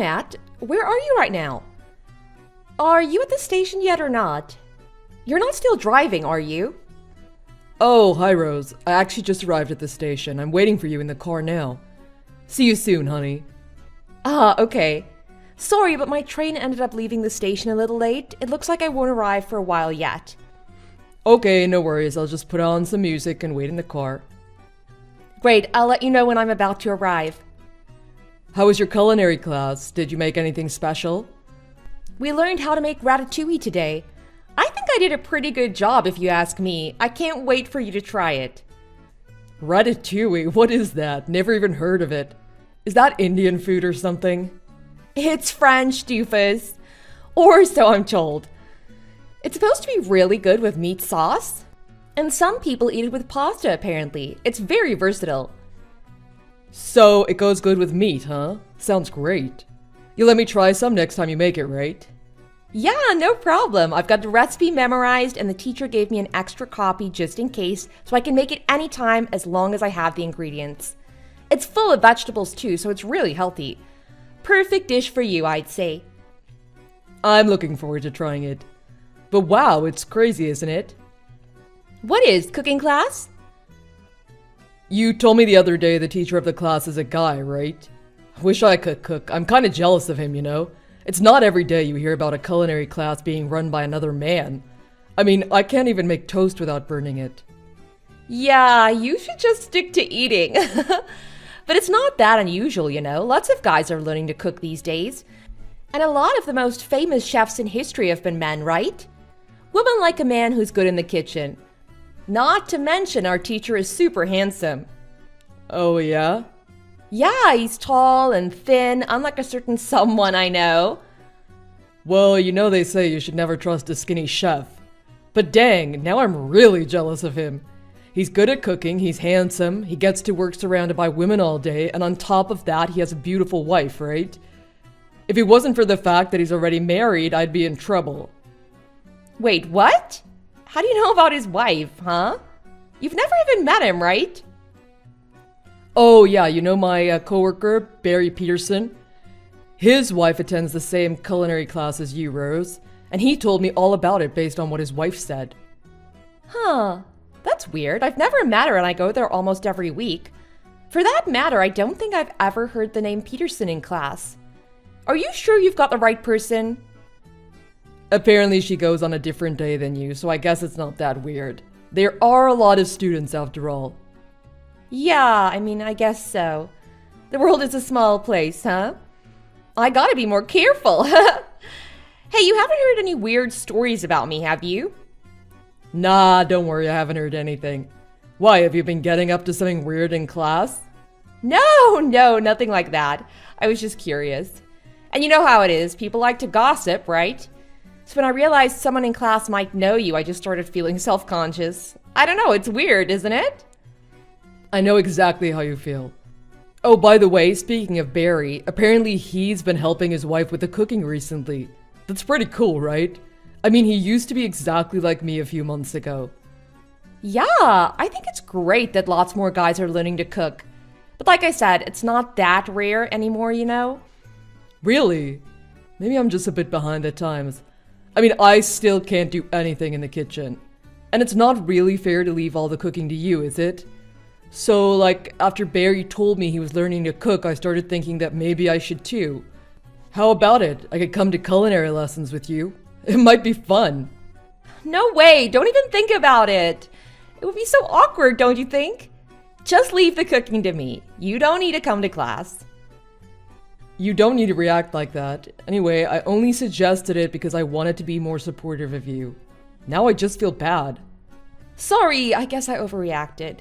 Matt. Where are you right now? Are you at the station yet or not? You're not still driving, are you? Oh, hi Rose. I actually just arrived at the station. I'm waiting for you in the car now. See you soon, honey. Ah, okay. Sorry, but my train ended up leaving the station a little late. It looks like I won't arrive for a while yet. Okay, no worries. I'll just put on some music and wait in the car. Great, I'll let you know when I'm about to arrive. How was your culinary class? Did you make anything special? We learned how to make ratatouille today. I think I did a pretty good job if you ask me. I can't wait for you to try it. Ratatouille? What is that? Never even heard of it. Is that Indian food or something? It's French, doofus. Or so I'm told. It's supposed to be really good with meat sauce. And some people eat it with pasta, apparently. It's very versatile. So, it goes good with meat, huh? Sounds great. You'll let me try some next time you make it, right? Yeah, no problem. I've got the recipe memorized and the teacher gave me an extra copy just in case, so I can make it anytime as long as I have the ingredients. It's full of vegetables too, so it's really healthy. Perfect dish for you, I'd say. I'm looking forward to trying it. But wow, it's crazy, isn't it? What is, cooking class? You told me the other day the teacher of the class is a guy, right? I wish I could cook. I'm kind of jealous of him, you know? It's not every day you hear about a culinary class being run by another man. I mean, I can't even make toast without burning it. Yeah, you should just stick to eating. But it's not that unusual, you know? Lots of guys are learning to cook these days. And a lot of the most famous chefs in history have been men, right? Women like a man who's good in the kitchen. Not to mention our teacher is super handsome. Oh, yeah? Yeah, he's tall and thin, unlike a certain someone I know. Well, you know they say you should never trust a skinny chef. But dang, now I'm really jealous of him. He's good at cooking, he's handsome, he gets to work surrounded by women all day, and on top of that, he has a beautiful wife, right? If it wasn't for the fact that he's already married, I'd be in trouble. Wait, what? How do you know about his wife, huh? You've never even met him, right? Oh yeah, you know my coworker, Barry Peterson? His wife attends the same culinary class as you, Rose, and he told me all about it based on what his wife said. Huh, that's weird. I've never met her and I go there almost every week. For that matter, I don't think I've ever heard the name Peterson in class. Are you sure you've got the right person? Apparently she goes on a different day than you, so I guess it's not that weird. There are a lot of students after all. Yeah, I mean, I guess so. The world is a small place, huh? I gotta be more careful. Hey, you haven't heard any weird stories about me, have you? Nah, don't worry, I haven't heard anything. Why, have you been getting up to something weird in class? No, nothing like that. I was just curious. And you know how it is, people like to gossip, right? So when I realized someone in class might know you, I just started feeling self-conscious. I don't know, it's weird, isn't it? I know exactly how you feel. Oh, by the way, speaking of Barry, apparently he's been helping his wife with the cooking recently. That's pretty cool, right? I mean, he used to be exactly like me a few months ago. Yeah, I think it's great that lots more guys are learning to cook. But like I said, it's not that rare anymore, you know? Really? Maybe I'm just a bit behind at times. I mean, I still can't do anything in the kitchen. And it's not really fair to leave all the cooking to you, is it? So, like, after Barry told me he was learning to cook, I started thinking that maybe I should too. How about it? I could come to culinary lessons with you. It might be fun. No way! Don't even think about it! It would be so awkward, don't you think? Just leave the cooking to me. You don't need to come to class. You don't need to react like that. Anyway, I only suggested it because I wanted to be more supportive of you. Now I just feel bad. Sorry, I guess I overreacted.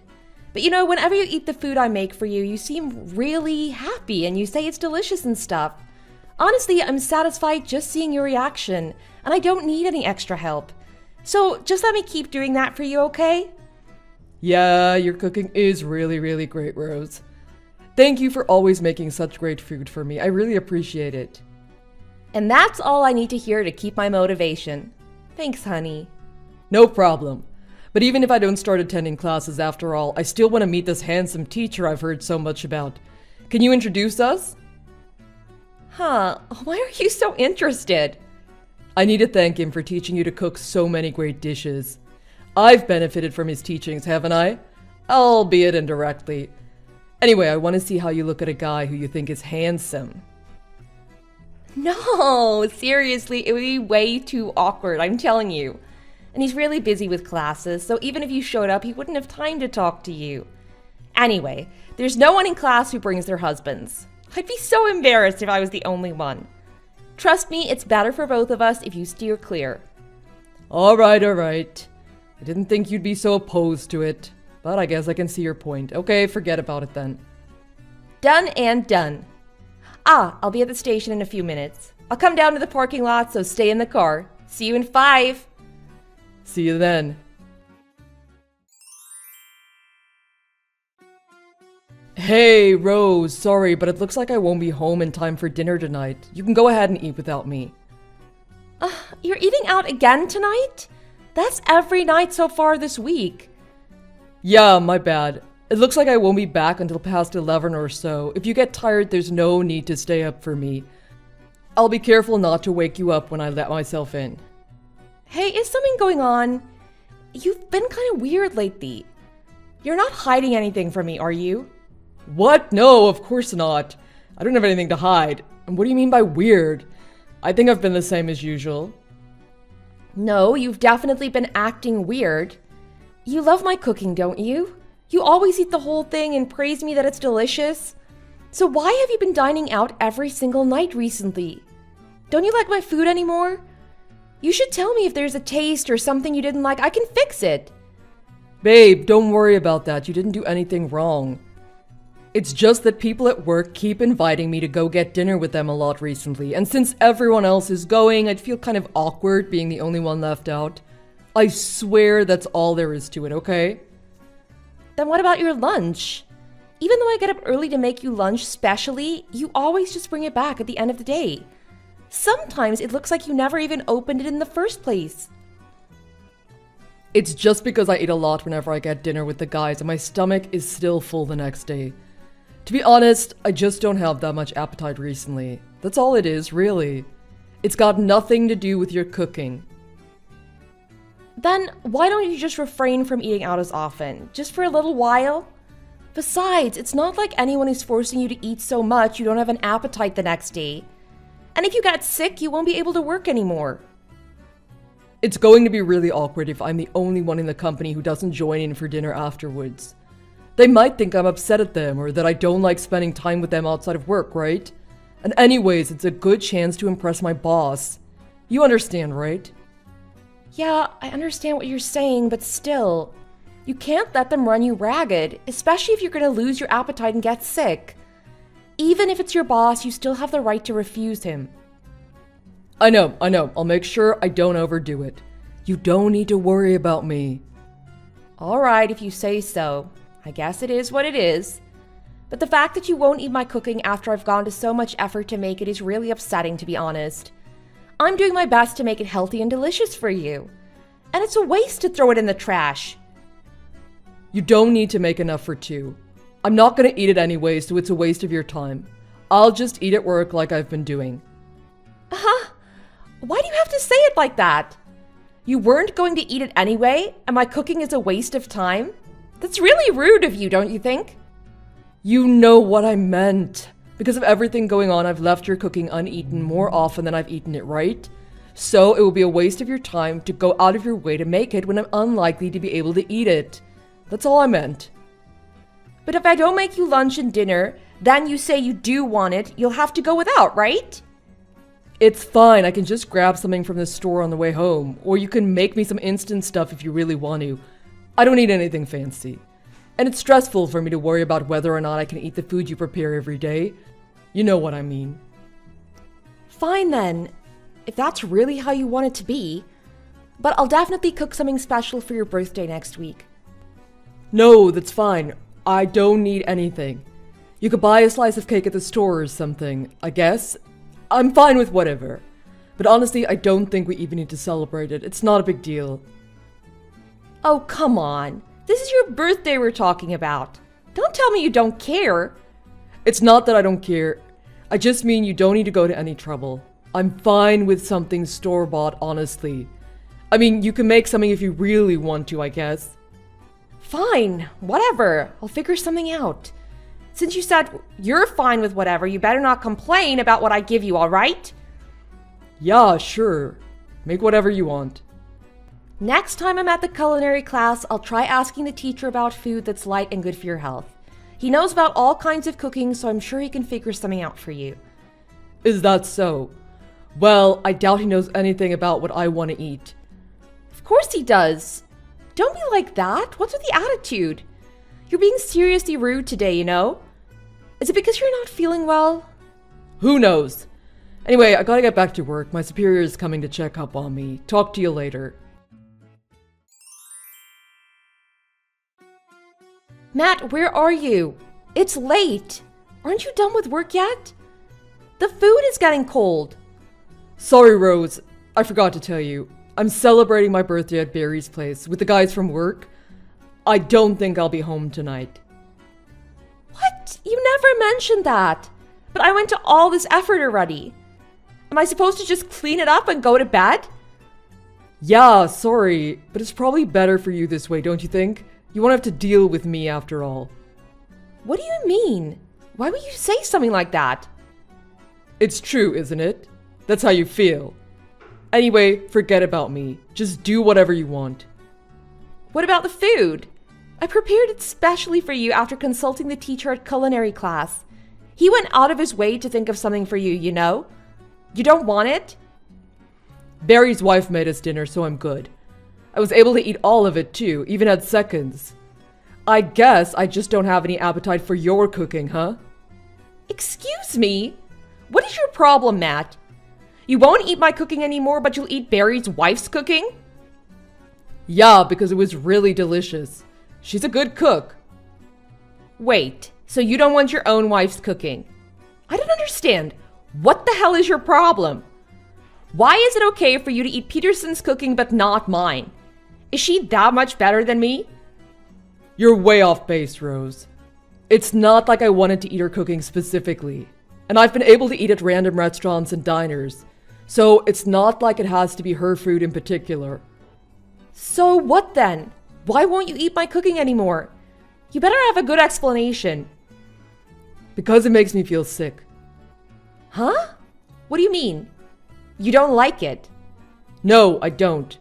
But you know, whenever you eat the food I make for you, you seem really happy and you say it's delicious and stuff. Honestly, I'm satisfied just seeing your reaction, and I don't need any extra help. So just let me keep doing that for you, okay? Yeah, your cooking is really great, Rose. Thank you for always making such great food for me. I really appreciate it. And that's all I need to hear to keep my motivation. Thanks, honey. No problem. But even if I don't start attending classes after all, I still want to meet this handsome teacher I've heard so much about. Can you introduce us? Huh, why are you so interested? I need to thank him for teaching you to cook so many great dishes. I've benefited from his teachings, haven't I? Albeit indirectly. Anyway, I want to see how you look at a guy who you think is handsome. No, seriously, it would be way too awkward, I'm telling you. And he's really busy with classes, so even if you showed up, he wouldn't have time to talk to you. Anyway, there's no one in class who brings their husbands. I'd be so embarrassed if I was the only one. Trust me, it's better for both of us if you steer clear. Alright. I didn't think you'd be so opposed to it, but I guess I can see your point. Okay, forget about it then. Done and done. I'll be at the station in a few minutes. I'll come down to the parking lot, so stay in the car. See you in 5. See you then. Hey, Rose, sorry, but it looks like I won't be home in time for dinner tonight. You can go ahead and eat without me. You're eating out again tonight? That's every night so far this week. Yeah, my bad. It looks like I won't be back until past 11 or so. If you get tired, there's no need to stay up for me. I'll be careful not to wake you up when I let myself in. Hey, is something going on? You've been kind of weird lately. You're not hiding anything from me, are you? What? No, of course not. I don't have anything to hide. And what do you mean by weird? I think I've been the same as usual. No, you've definitely been acting weird. You love my cooking, don't you? You always eat the whole thing and praise me that it's delicious. So why have you been dining out every single night recently? Don't you like my food anymore? You should tell me if there's a taste or something you didn't like. I can fix it. Babe, don't worry about that. You didn't do anything wrong. It's just that people at work keep inviting me to go get dinner with them a lot recently, and since everyone else is going, I'd feel kind of awkward being the only one left out. I swear that's all there is to it, okay? Then what about your lunch? Even though I get up early to make you lunch specially, you always just bring it back at the end of the day. Sometimes it looks like you never even opened it in the first place. It's just because I eat a lot whenever I get dinner with the guys and my stomach is still full the next day. To be honest, I just don't have that much appetite recently. That's all it is, really. It's got nothing to do with your cooking. Then why don't you just refrain from eating out as often, just for a little while? Besides, it's not like anyone is forcing you to eat so much you don't have an appetite the next day. And if you get sick, you won't be able to work anymore. It's going to be really awkward if I'm the only one in the company who doesn't join in for dinner afterwards. They might think I'm upset at them or that I don't like spending time with them outside of work, right? And anyways, it's a good chance to impress my boss. You understand, right? Yeah, I understand what you're saying, but still, you can't let them run you ragged, especially if you're going to lose your appetite and get sick. Even if it's your boss, you still have the right to refuse him. I know. I'll make sure I don't overdo it. You don't need to worry about me. All right, if you say so. I guess it is what it is. But the fact that you won't eat my cooking after I've gone to so much effort to make it is really upsetting, to be honest. I'm doing my best to make it healthy and delicious for you. And it's a waste to throw it in the trash. You don't need to make enough for 2. I'm not gonna eat it anyway, so it's a waste of your time. I'll just eat at work like I've been doing. Why do you have to say it like that? You weren't going to eat it anyway, and my cooking is a waste of time? That's really rude of you, don't you think? You know what I meant. Because of everything going on, I've left your cooking uneaten more often than I've eaten it, right? So it will be a waste of your time to go out of your way to make it when I'm unlikely to be able to eat it. That's all I meant. But if I don't make you lunch and dinner, then you say you do want it, you'll have to go without, right? It's fine, I can just grab something from the store on the way home. Or you can make me some instant stuff if you really want to. I don't need anything fancy. And it's stressful for me to worry about whether or not I can eat the food you prepare every day. You know what I mean. Fine then, if that's really how you want it to be. But I'll definitely cook something special for your birthday next week. No, that's fine. I don't need anything. You could buy a slice of cake at the store or something, I guess. I'm fine with whatever. But honestly, I don't think we even need to celebrate it. It's not a big deal. Oh, come on. This is your birthday we're talking about. Don't tell me you don't care. It's not that I don't care. I just mean you don't need to go to any trouble. I'm fine with something store-bought, honestly. I mean, you can make something if you really want to, I guess. Fine, whatever. I'll figure something out. Since you said you're fine with whatever, you better not complain about what I give you, alright? Yeah, sure. Make whatever you want. Next time I'm at the culinary class, I'll try asking the teacher about food that's light and good for your health. He knows about all kinds of cooking, so I'm sure he can figure something out for you. Is that so? Well, I doubt he knows anything about what I want to eat. Of course he does. Don't be like that. What's with the attitude? You're being seriously rude today, you know? Is it because you're not feeling well? Who knows? Anyway, I gotta get back to work. My superior is coming to check up on me. Talk to you later. Matt, where are you? It's late. Aren't you done with work yet? The food is getting cold. Sorry, Rose. I forgot to tell you. I'm celebrating my birthday at Barry's place with the guys from work. I don't think I'll be home tonight. What? You never mentioned that. But I went to all this effort already. Am I supposed to just clean it up and go to bed? Yeah, sorry, but it's probably better for you this way, don't you think? You won't have to deal with me after all. What do you mean? Why would you say something like that? It's true, isn't it? That's how you feel. Anyway, forget about me. Just do whatever you want. What about the food? I prepared it specially for you after consulting the teacher at culinary class. He went out of his way to think of something for you, you know? You don't want it? Barry's wife made us dinner, so I'm good. I was able to eat all of it too, even had seconds. I guess I just don't have any appetite for your cooking, huh? Excuse me? What is your problem, Matt? You won't eat my cooking anymore, but you'll eat Barry's wife's cooking? Yeah, because it was really delicious. She's a good cook. Wait, so you don't want your own wife's cooking? I don't understand. What the hell is your problem? Why is it okay for you to eat Peterson's cooking but not mine? Is she that much better than me? You're way off base, Rose. It's not like I wanted to eat her cooking specifically. And I've been able to eat at random restaurants and diners. So it's not like it has to be her food in particular. So what then? Why won't you eat my cooking anymore? You better have a good explanation. Because it makes me feel sick. Huh? What do you mean? You don't like it? No, I don't.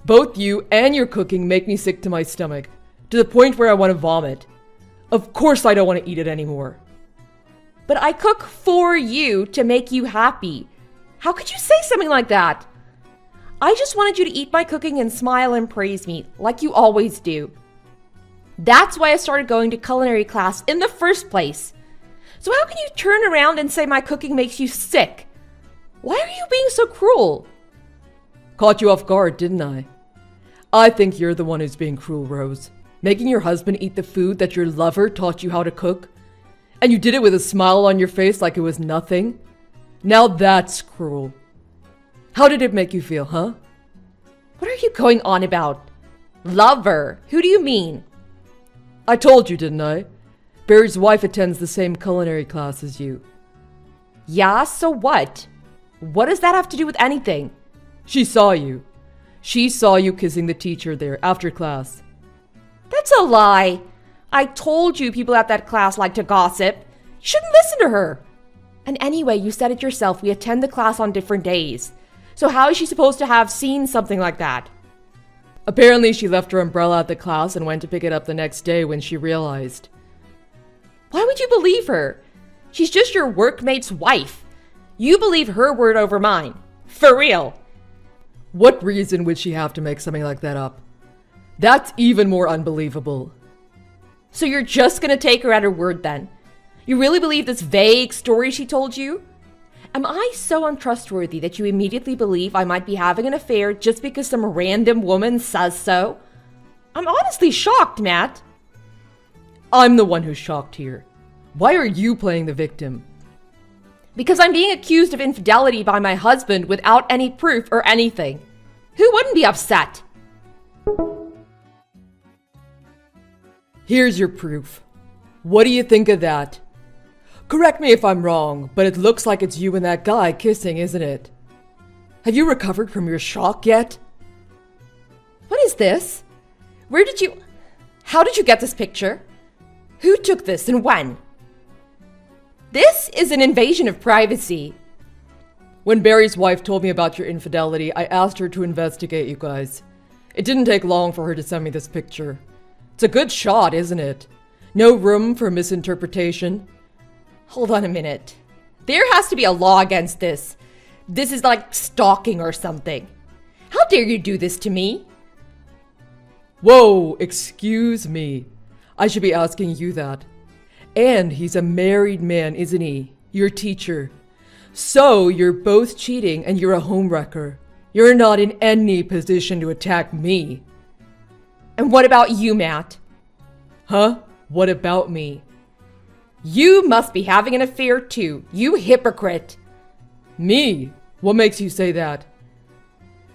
Both you and your cooking make me sick to my stomach, to the point where I want to vomit. Of course I don't want to eat it anymore. But I cook for you to make you happy. How could you say something like that? I just wanted you to eat my cooking and smile and praise me, like you always do. That's why I started going to culinary class in the first place. So how can you turn around and say my cooking makes you sick? Why are you being so cruel? Caught you off guard, didn't I? I think you're the one who's being cruel, Rose. Making your husband eat the food that your lover taught you how to cook. And you did it with a smile on your face like it was nothing. Now that's cruel. How did it make you feel, huh? What are you going on about? Lover? Who do you mean? I told you, didn't I? Barry's wife attends the same culinary class as you. Yeah, so what? What does that have to do with anything? She saw you. She saw you kissing the teacher there after class. That's a lie. I told you people at that class like to gossip. You shouldn't listen to her. And anyway, you said it yourself, we attend the class on different days. So how is she supposed to have seen something like that? Apparently she left her umbrella at the class and went to pick it up the next day when she realized. Why would you believe her? She's just your workmate's wife. You believe her word over mine. For real. What reason would she have to make something like that up? That's even more unbelievable. So you're just gonna take her at her word then? You really believe this vague story she told you? Am I so untrustworthy that you immediately believe I might be having an affair just because some random woman says so? I'm honestly shocked, Matt. I'm the one who's shocked here. Why are you playing the victim? Because I'm being accused of infidelity by my husband without any proof or anything. Who wouldn't be upset? Here's your proof. What do you think of that? Correct me if I'm wrong, but it looks like it's you and that guy kissing, isn't it? Have you recovered from your shock yet? What is this? How did you get this picture? Who took this and when? This is an invasion of privacy. When Barry's wife told me about your infidelity, I asked her to investigate you guys. It didn't take long for her to send me this picture. It's a good shot, isn't it? No room for misinterpretation. Hold on a minute. There has to be a law against this. This is like stalking or something. How dare you do this to me? Whoa, excuse me. I should be asking you that. And he's a married man, isn't he? Your teacher. So you're both cheating and you're a homewrecker. You're not in any position to attack me. And what about you, Matt? Huh? What about me? You must be having an affair too, you hypocrite. Me? What makes you say that?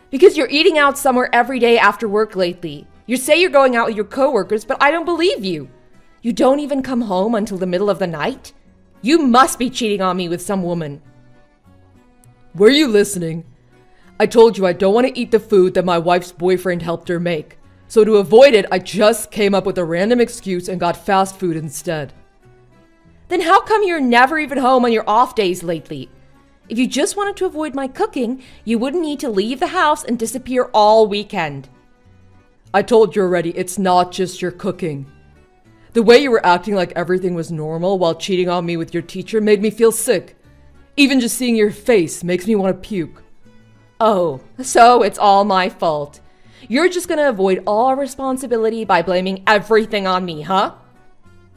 Because you're eating out somewhere every day after work lately. You say you're going out with your coworkers, but I don't believe you. You don't even come home until the middle of the night? You must be cheating on me with some woman. Were you listening? I told you I don't want to eat the food that my wife's boyfriend helped her make. So to avoid it, I just came up with a random excuse and got fast food instead. Then how come you're never even home on your off days lately? If you just wanted to avoid my cooking, you wouldn't need to leave the house and disappear all weekend. I told you already, it's not just your cooking. The way you were acting like everything was normal while cheating on me with your teacher made me feel sick. Even just seeing your face makes me want to puke. Oh, so it's all my fault. You're just gonna avoid all responsibility by blaming everything on me, huh?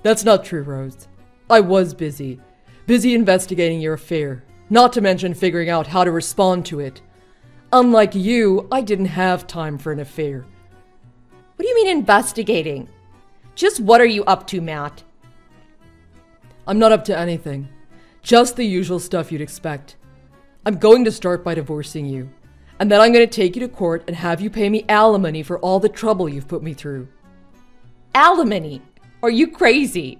That's not true, Rose. I was busy. Busy investigating your affair. Not to mention figuring out how to respond to it. Unlike you, I didn't have time for an affair. What do you mean investigating? Just what are you up to, Matt? I'm not up to anything. Just the usual stuff you'd expect. I'm going to start by divorcing you. And then I'm going to take you to court and have you pay me alimony for all the trouble you've put me through. Alimony? Are you crazy?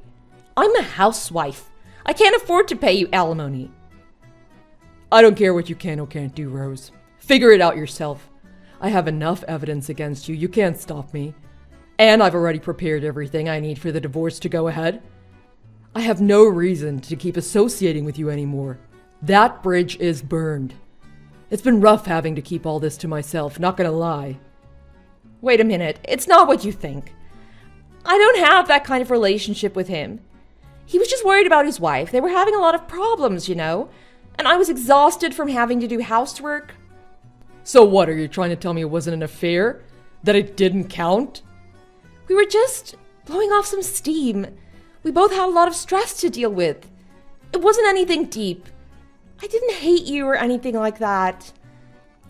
I'm a housewife. I can't afford to pay you alimony. I don't care what you can or can't do, Rose. Figure it out yourself. I have enough evidence against you. You can't stop me. And I've already prepared everything I need for the divorce to go ahead. I have no reason to keep associating with you anymore. That bridge is burned. It's been rough having to keep all this to myself, not gonna lie. Wait a minute, it's not what you think. I don't have that kind of relationship with him. He was just worried about his wife. They were having a lot of problems, you know. And I was exhausted from having to do housework. So what, are you trying to tell me it wasn't an affair? That it didn't count? We were just blowing off some steam. We both had a lot of stress to deal with. It wasn't anything deep. I didn't hate you or anything like that.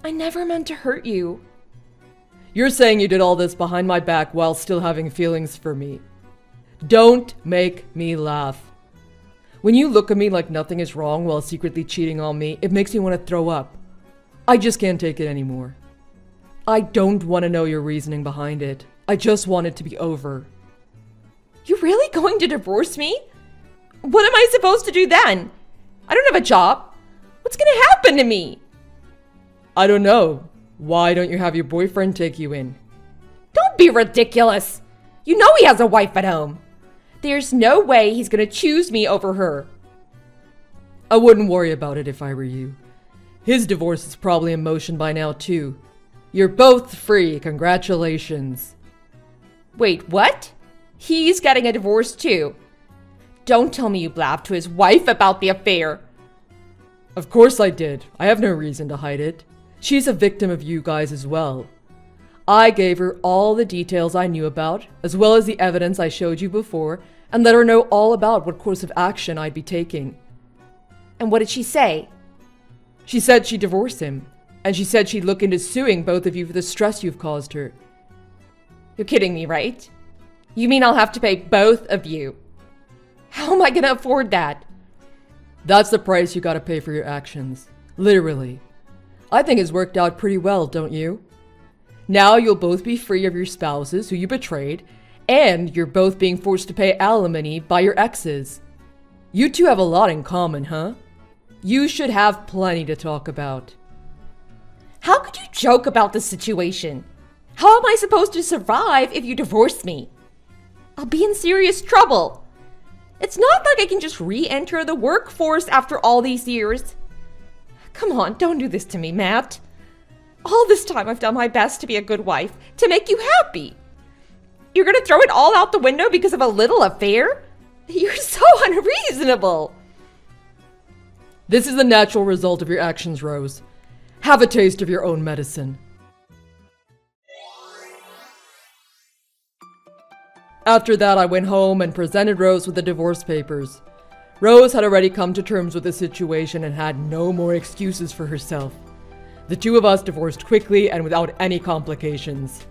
I never meant to hurt you. You're saying you did all this behind my back while still having feelings for me. Don't make me laugh. When you look at me like nothing is wrong while secretly cheating on me, it makes me want to throw up. I just can't take it anymore. I don't want to know your reasoning behind it. I just want it to be over. You're really going to divorce me? What am I supposed to do then? I don't have a job. What's going to happen to me? I don't know. Why don't you have your boyfriend take you in? Don't be ridiculous. You know he has a wife at home. There's no way he's going to choose me over her. I wouldn't worry about it if I were you. His divorce is probably in motion by now too. You're both free, congratulations. Wait, what? He's getting a divorce too. Don't tell me you blabbed to his wife about the affair. Of course I did. I have no reason to hide it. She's a victim of you guys as well. I gave her all the details I knew about, as well as the evidence I showed you before, and let her know all about what course of action I'd be taking. And what did she say? She said she'd divorce him, and she said she'd look into suing both of you for the stress you've caused her. You're kidding me, right? You mean I'll have to pay both of you? How am I gonna afford that? That's the price you gotta pay for your actions. Literally. I think it's worked out pretty well, don't you? Now you'll both be free of your spouses who you betrayed, and you're both being forced to pay alimony by your exes. You two have a lot in common, huh? You should have plenty to talk about. How could you joke about this situation? How am I supposed to survive if you divorce me? I'll be in serious trouble. It's not like I can just re-enter the workforce after all these years. Come on, don't do this to me, Matt. All this time I've done my best to be a good wife, to make you happy. You're gonna throw it all out the window because of a little affair? You're so unreasonable. This is the natural result of your actions, Rose. Have a taste of your own medicine. After that, I went home and presented Rose with the divorce papers. Rose had already come to terms with the situation and had no more excuses for herself. The two of us divorced quickly and without any complications.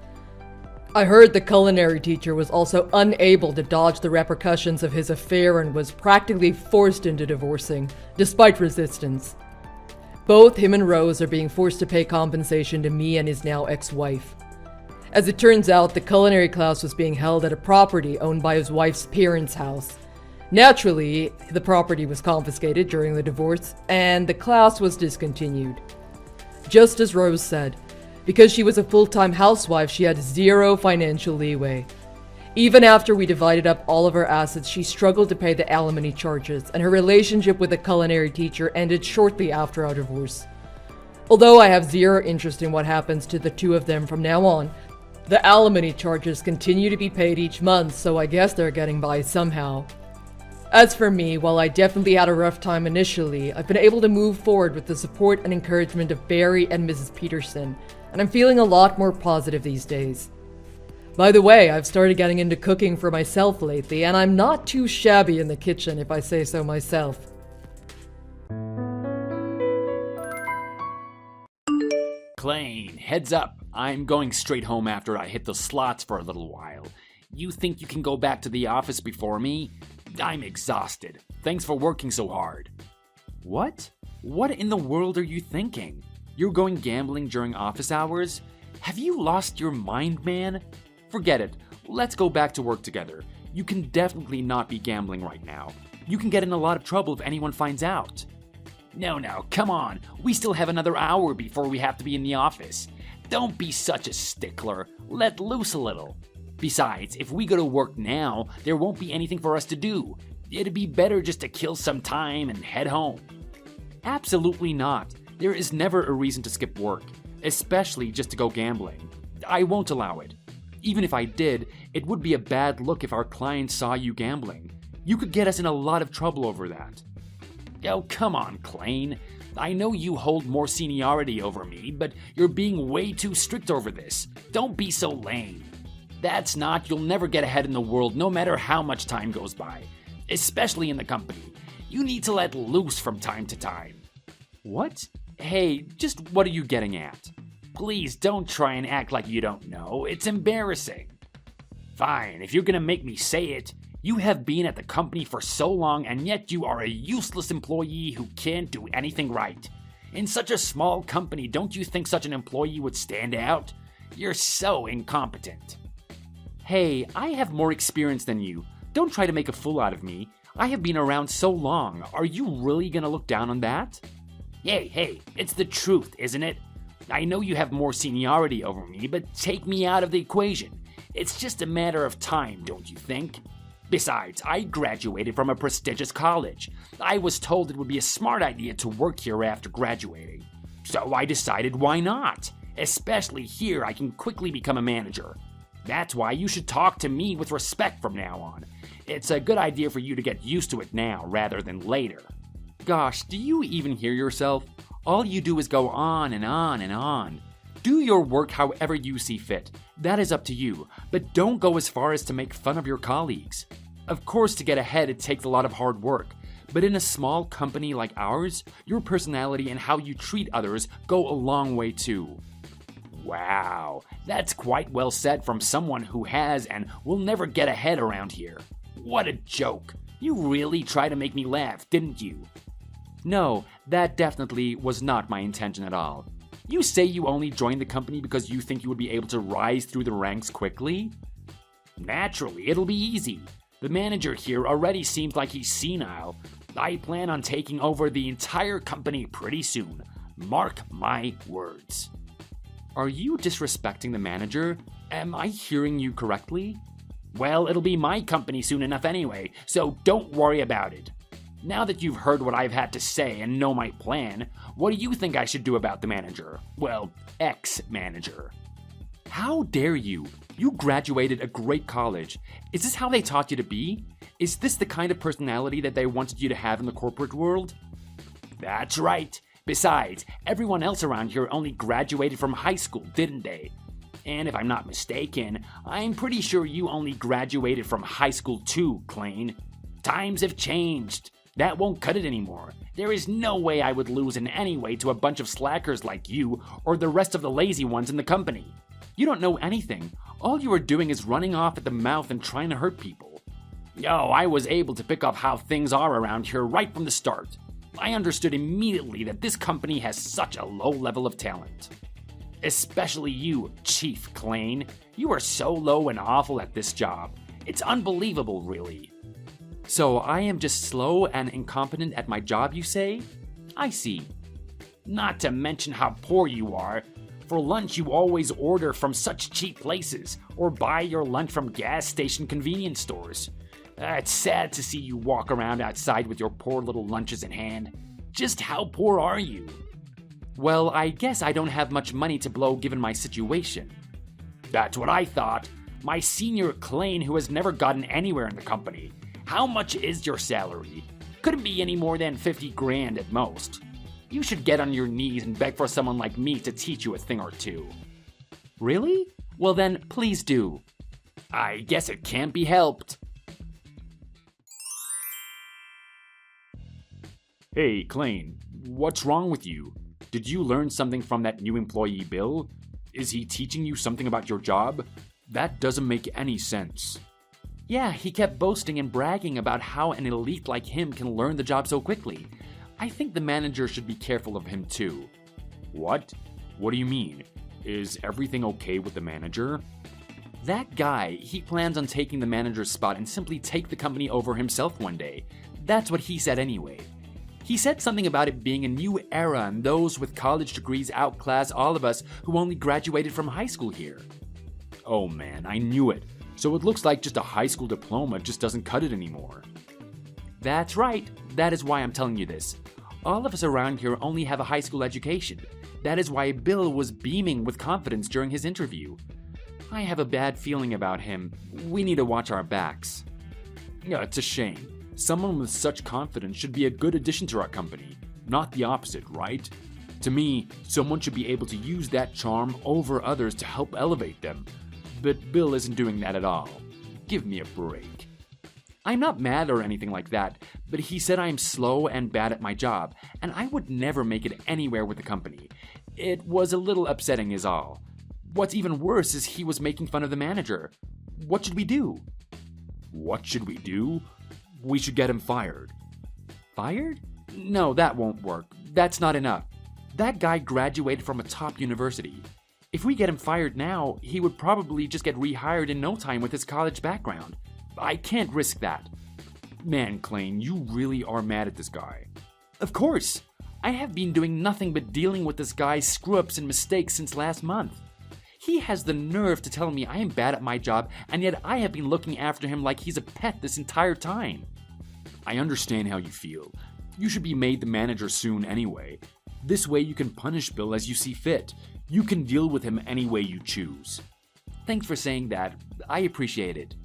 I heard the culinary teacher was also unable to dodge the repercussions of his affair and was practically forced into divorcing, despite resistance. Both him and Rose are being forced to pay compensation to me and his now ex-wife. As it turns out, the culinary class was being held at a property owned by his wife's parents' house. Naturally, the property was confiscated during the divorce, and the class was discontinued. Just as Rose said, because she was a full-time housewife, she had zero financial leeway. Even after we divided up all of her assets, she struggled to pay the alimony charges, and her relationship with the culinary teacher ended shortly after our divorce. Although I have zero interest in what happens to the two of them from now on, the alimony charges continue to be paid each month, so I guess they're getting by somehow. As for me, while I definitely had a rough time initially, I've been able to move forward with the support and encouragement of Barry and Mrs. Peterson, and I'm feeling a lot more positive these days. By the way, I've started getting into cooking for myself lately, and I'm not too shabby in the kitchen if I say so myself. Klein, heads up. I'm going straight home after I hit the slots for a little while. You think you can go back to the office before me? I'm exhausted. Thanks for working so hard. What? What in the world are you thinking? You're going gambling during office hours? Have you lost your mind, man? Forget it. Let's go back to work together. You can definitely not be gambling right now. You can get in a lot of trouble if anyone finds out. No, come on. We still have another hour before we have to be in the office. Don't be such a stickler. Let loose a little. Besides, if we go to work now, there won't be anything for us to do. It'd be better just to kill some time and head home. Absolutely not. There is never a reason to skip work, especially just to go gambling. I won't allow it. Even if I did, it would be a bad look if our clients saw you gambling. You could get us in a lot of trouble over that. Oh, come on, Klein. I know you hold more seniority over me, but you're being way too strict over this. Don't be so lame. That's not, you'll never get ahead in the world no matter how much time goes by. Especially in the company. You need to let loose from time to time. What? Hey, just what are you getting at? Please don't try and act like you don't know. It's embarrassing. Fine, if you're gonna make me say it, you have been at the company for so long and yet you are a useless employee who can't do anything right. In such a small company, don't you think such an employee would stand out? You're so incompetent. Hey, I have more experience than you. Don't try to make a fool out of me. I have been around so long. Are you really gonna look down on that? Hey, it's the truth, isn't it? I know you have more seniority over me, but take me out of the equation. It's just a matter of time, don't you think? Besides, I graduated from a prestigious college. I was told it would be a smart idea to work here after graduating. So I decided why not? Especially here, I can quickly become a manager. That's why you should talk to me with respect from now on. It's a good idea for you to get used to it now rather than later. Gosh, do you even hear yourself? All you do is go on and on and on. Do your work however you see fit. That is up to you, but don't go as far as to make fun of your colleagues. Of course, to get ahead, it takes a lot of hard work. But in a small company like ours, your personality and how you treat others go a long way too. Wow, that's quite well said from someone who has and will never get ahead around here. What a joke. You really tried to make me laugh, didn't you? No, that definitely was not my intention at all. You say you only joined the company because you think you would be able to rise through the ranks quickly? Naturally, it'll be easy. The manager here already seems like he's senile. I plan on taking over the entire company pretty soon. Mark my words. Are you disrespecting the manager? Am I hearing you correctly? Well, it'll be my company soon enough anyway, so don't worry about it. Now that you've heard what I've had to say and know my plan, what do you think I should do about the manager? Well, ex-manager. How dare you? You graduated a great college. Is this how they taught you to be? Is this the kind of personality that they wanted you to have in the corporate world? That's right. Besides, everyone else around here only graduated from high school, didn't they? And if I'm not mistaken, I'm pretty sure you only graduated from high school too, Klain. Times have changed. That won't cut it anymore. There is no way I would lose in any way to a bunch of slackers like you or the rest of the lazy ones in the company. You don't know anything. All you are doing is running off at the mouth and trying to hurt people. Yo, I was able to pick up how things are around here right from the start. I understood immediately that this company has such a low level of talent. Especially you, Chief Klain. You are so low and awful at this job. It's unbelievable, really. So I am just slow and incompetent at my job, you say? I see. Not to mention how poor you are. For lunch, you always order from such cheap places, or buy your lunch from gas station convenience stores. It's sad to see you walk around outside with your poor little lunches in hand. Just how poor are you? Well, I guess I don't have much money to blow given my situation. That's what I thought. My senior Klain, who has never gotten anywhere in the company. How much is your salary? Couldn't be any more than 50 grand at most. You should get on your knees and beg for someone like me to teach you a thing or two. Really? Well then, please do. I guess it can't be helped. Hey, Klain, what's wrong with you? Did you learn something from that new employee, Bill? Is he teaching you something about your job? That doesn't make any sense. Yeah, he kept boasting and bragging about how an elite like him can learn the job so quickly. I think the manager should be careful of him too. What? What do you mean? Is everything okay with the manager? That guy, he plans on taking the manager's spot and simply take the company over himself one day. That's what he said anyway. He said something about it being a new era and those with college degrees outclass all of us who only graduated from high school here. Oh man, I knew it. So it looks like just a high school diploma just doesn't cut it anymore. That's right. That is why I'm telling you this. All of us around here only have a high school education. That is why Bill was beaming with confidence during his interview. I have a bad feeling about him. We need to watch our backs. Yeah, it's a shame. Someone with such confidence should be a good addition to our company, not the opposite, right? To me, someone should be able to use that charm over others to help elevate them. But Bill isn't doing that at all. Give me a break. I'm not mad or anything like that, but he said I'm slow and bad at my job, and I would never make it anywhere with the company. It was a little upsetting is all. What's even worse is he was making fun of the manager. What should we do? What should we do? We should get him fired. Fired? No, that won't work. That's not enough. That guy graduated from a top university. If we get him fired now, he would probably just get rehired in no time with his college background. I can't risk that. Man, Klain, you really are mad at this guy. Of course. I have been doing nothing but dealing with this guy's screw-ups and mistakes since last month. He has the nerve to tell me I am bad at my job, and yet I have been looking after him like he's a pet this entire time. I understand how you feel. You should be made the manager soon anyway. This way you can punish Bill as you see fit. You can deal with him any way you choose. Thanks for saying that. I appreciate it.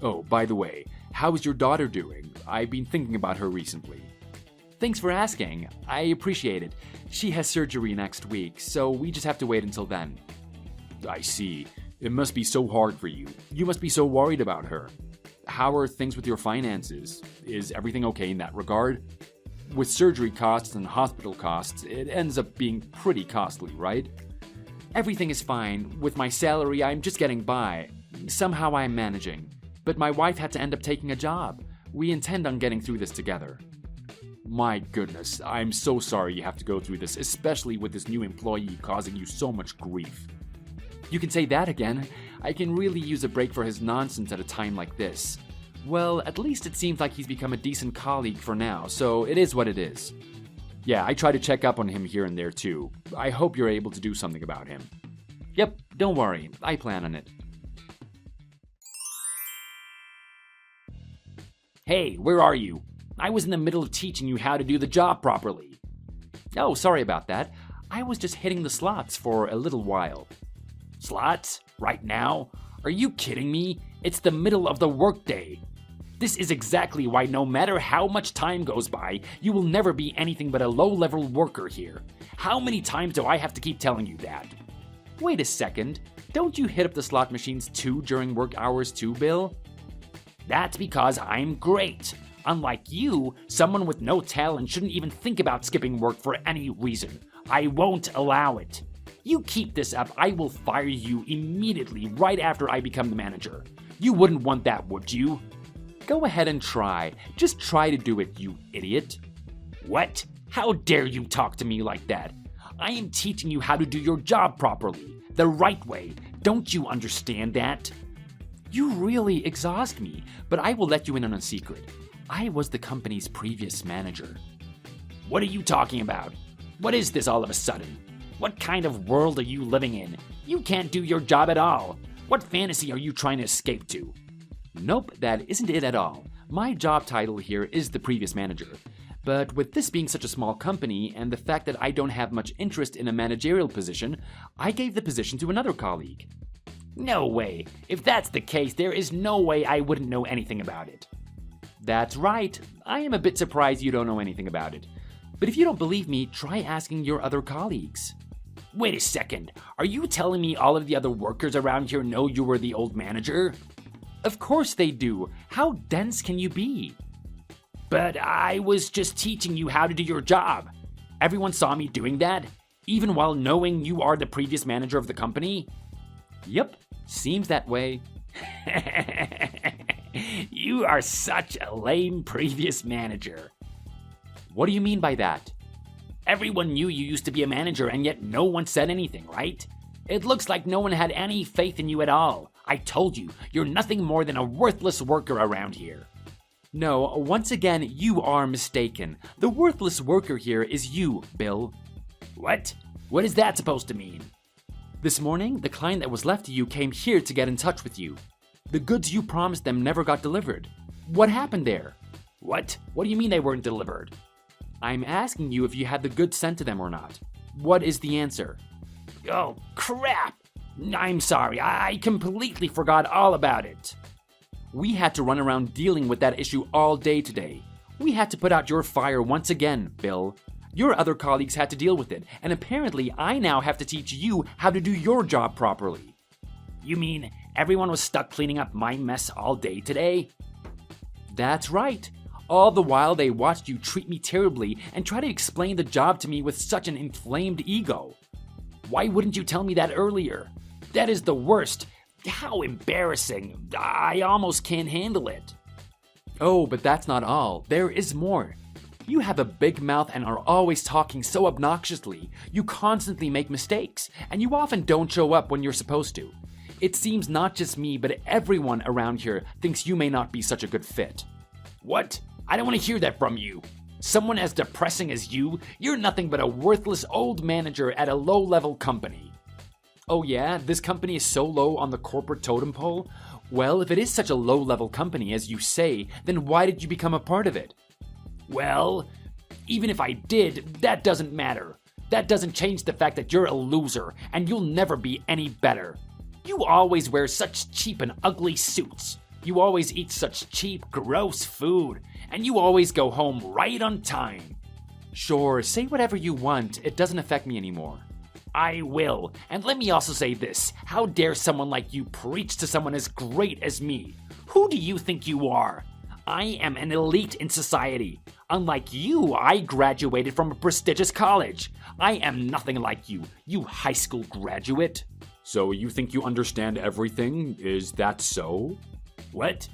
Oh, by the way, how is your daughter doing? I've been thinking about her recently. Thanks for asking. I appreciate it. She has surgery next week, so we just have to wait until then. I see. It must be so hard for you. You must be so worried about her. How are things with your finances? Is everything okay in that regard? With surgery costs and hospital costs, it ends up being pretty costly, right? Everything is fine. With my salary, I'm just getting by. Somehow I'm managing. But my wife had to end up taking a job. We intend on getting through this together. My goodness, I'm so sorry you have to go through this, especially with this new employee causing you so much grief. You can say that again. I can really use a break for his nonsense at a time like this. Well, at least it seems like he's become a decent colleague for now, so it is what it is. Yeah, I try to check up on him here and there too. I hope you're able to do something about him. Yep, don't worry, I plan on it. Hey, where are you? I was in the middle of teaching you how to do the job properly. Oh, sorry about that. I was just hitting the slots for a little while. Slots? Right now? Are you kidding me? It's the middle of the workday. This is exactly why no matter how much time goes by, you will never be anything but a low-level worker here. How many times do I have to keep telling you that? Wait a second. Don't you hit up the slot machines too during work hours too, Bill? That's because I'm great. Unlike you, someone with no talent shouldn't even think about skipping work for any reason. I won't allow it. You keep this up, I will fire you immediately right after I become the manager. You wouldn't want that, would you? Go ahead and try. Just try to do it, you idiot. What? How dare you talk to me like that? I am teaching you how to do your job properly, the right way. Don't you understand that? You really exhaust me, but I will let you in on a secret. I was the company's previous manager. What are you talking about? What is this all of a sudden? What kind of world are you living in? You can't do your job at all. What fantasy are you trying to escape to? Nope, that isn't it at all. My job title here is the previous manager. But with this being such a small company and the fact that I don't have much interest in a managerial position, I gave the position to another colleague. No way. If that's the case, there is no way I wouldn't know anything about it. That's right. I am a bit surprised you don't know anything about it. But if you don't believe me, try asking your other colleagues. Wait a second. Are you telling me all of the other workers around here know you were the old manager? Of course they do. How dense can you be? But I was just teaching you how to do your job. Everyone saw me doing that, even while knowing you are the previous manager of the company? Yep, seems that way. You are such a lame previous manager. What do you mean by that? Everyone knew you used to be a manager and yet no one said anything, right? It looks like no one had any faith in you at all. I told you, you're nothing more than a worthless worker around here. No, once again, you are mistaken. The worthless worker here is you, Bill. What? What is that supposed to mean? This morning, the client that was left to you came here to get in touch with you. The goods you promised them never got delivered. What happened there? What? What do you mean they weren't delivered? I'm asking you if you had the goods sent to them or not. What is the answer? Oh, crap! I'm sorry, I completely forgot all about it. We had to run around dealing with that issue all day today. We had to put out your fire once again, Bill. Your other colleagues had to deal with it, and apparently I now have to teach you how to do your job properly. You mean everyone was stuck cleaning up my mess all day today? That's right. All the while they watched you treat me terribly and try to explain the job to me with such an inflamed ego. Why wouldn't you tell me that earlier? That is the worst. How embarrassing. I almost can't handle it. Oh, but that's not all. There is more. You have a big mouth and are always talking so obnoxiously. You constantly make mistakes, and you often don't show up when you're supposed to. It seems not just me, but everyone around here thinks you may not be such a good fit. What? I don't want to hear that from you. Someone as depressing as you, you're nothing but a worthless old manager at a low-level company. Oh yeah, this company is so low on the corporate totem pole? Well, if it is such a low-level company as you say, then why did you become a part of it? Well, even if I did, that doesn't matter. That doesn't change the fact that you're a loser, and you'll never be any better. You always wear such cheap and ugly suits. You always eat such cheap, gross food, and you always go home right on time. Sure, say whatever you want. It doesn't affect me anymore. I will. And let me also say this. How dare someone like you preach to someone as great as me? Who do you think you are? I am an elite in society. Unlike you, I graduated from a prestigious college. I am nothing like you, you high school graduate. So you think you understand everything? Is that so? What?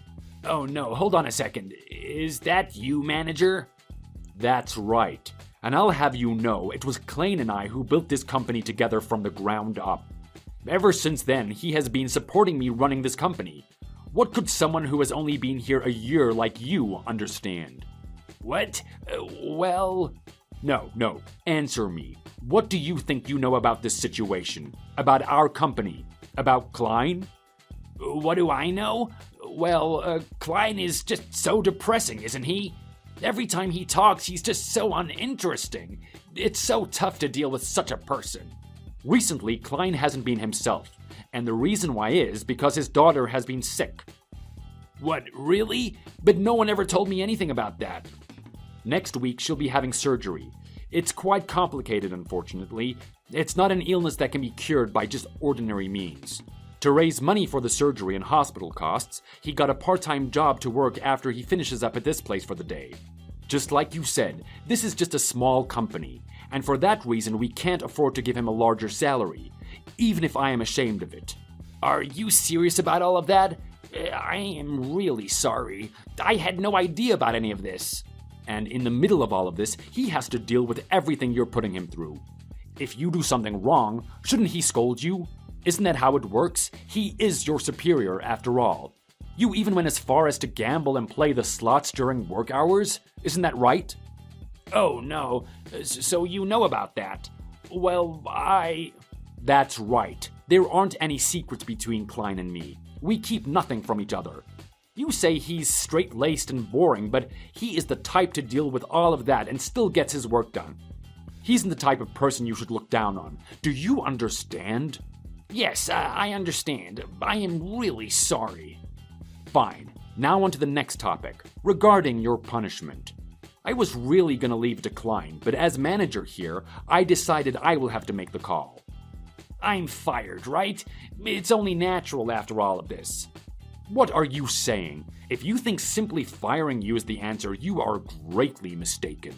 Oh no, hold on a second. Is that you, manager? That's right. And I'll have you know, it was Klein and I who built this company together from the ground up. Ever since then, he has been supporting me running this company. What could someone who has only been here a year like you understand? What? No. Answer me. What do you think you know about this situation? About our company? About Klein? What do I know? Well, Klein is just so depressing, isn't he? Every time he talks, he's just so uninteresting. It's so tough to deal with such a person. Recently, Klein hasn't been himself, and the reason why is because his daughter has been sick. What, really? But no one ever told me anything about that. Next week, she'll be having surgery. It's quite complicated, unfortunately. It's not an illness that can be cured by just ordinary means. To raise money for the surgery and hospital costs, he got a part-time job to work after he finishes up at this place for the day. Just like you said, this is just a small company, and for that reason we can't afford to give him a larger salary, even if I am ashamed of it. Are you serious about all of that? I am really sorry. I had no idea about any of this. And in the middle of all of this, he has to deal with everything you're putting him through. If you do something wrong, shouldn't he scold you? Isn't that how it works? He is your superior after all. You even went as far as to gamble and play the slots during work hours? Isn't that right? Oh no, so you know about that. Well, That's right. There aren't any secrets between Klein and me. We keep nothing from each other. You say he's straight-laced and boring, but he is the type to deal with all of that and still gets his work done. He isn't the type of person you should look down on. Do you understand? Yes, I understand. I am really sorry. Fine. Now on to the next topic, regarding your punishment. I was really gonna leave it to Klein, but as manager here, I decided I will have to make the call. I'm fired, right? It's only natural after all of this. What are you saying? If you think simply firing you is the answer, you are greatly mistaken.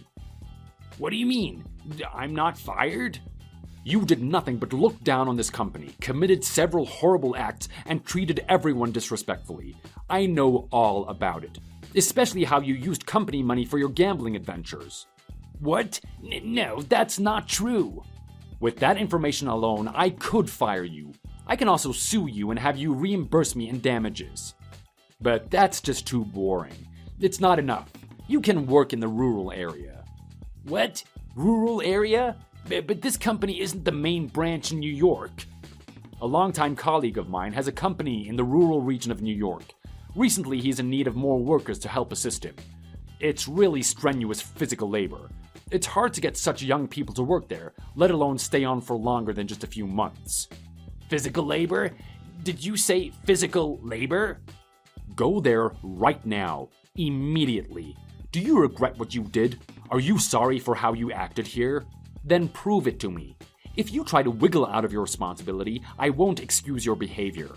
What do you mean? I'm not fired? You did nothing but look down on this company, committed several horrible acts, and treated everyone disrespectfully. I know all about it, especially how you used company money for your gambling adventures. What? No, that's not true. With that information alone, I could fire you. I can also sue you and have you reimburse me in damages. But that's just too boring. It's not enough. You can work in the rural area. What? Rural area? But this company isn't the main branch in New York. A longtime colleague of mine has a company in the rural region of New York. Recently, he's in need of more workers to help assist him. It's really strenuous physical labor. It's hard to get such young people to work there, let alone stay on for longer than just a few months. Physical labor? Did you say physical labor? Go there right now, immediately. Do you regret what you did? Are you sorry for how you acted here? Then prove it to me. If you try to wiggle out of your responsibility, I won't excuse your behavior.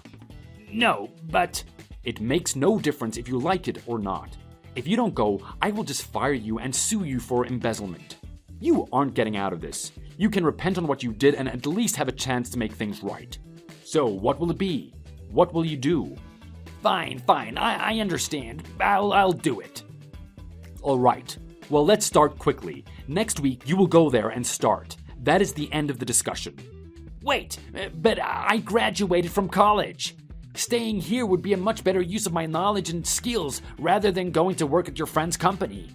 No, but... It makes no difference if you like it or not. If you don't go, I will just fire you and sue you for embezzlement. You aren't getting out of this. You can repent on what you did and at least have a chance to make things right. So what will it be? What will you do? Fine, I understand. I'll do it. Alright, well let's start quickly. Next week you will go there and start. That is the end of the discussion. Wait, but I graduated from college. Staying here would be a much better use of my knowledge and skills rather than going to work at your friend's company.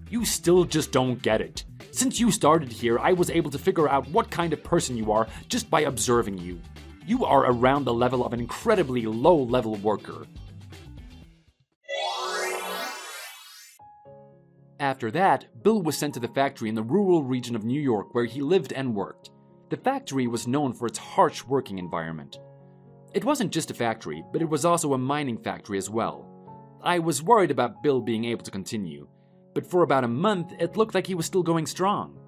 You still just don't get it. Since you started here, I was able to figure out what kind of person you are just by observing you. You are around the level of an incredibly low-level worker. After that, Bill was sent to the factory in the rural region of New York where he lived and worked. The factory was known for its harsh working environment. It wasn't just a factory, but it was also a mining factory as well. I was worried about Bill being able to continue, but for about a month it looked like he was still going strong.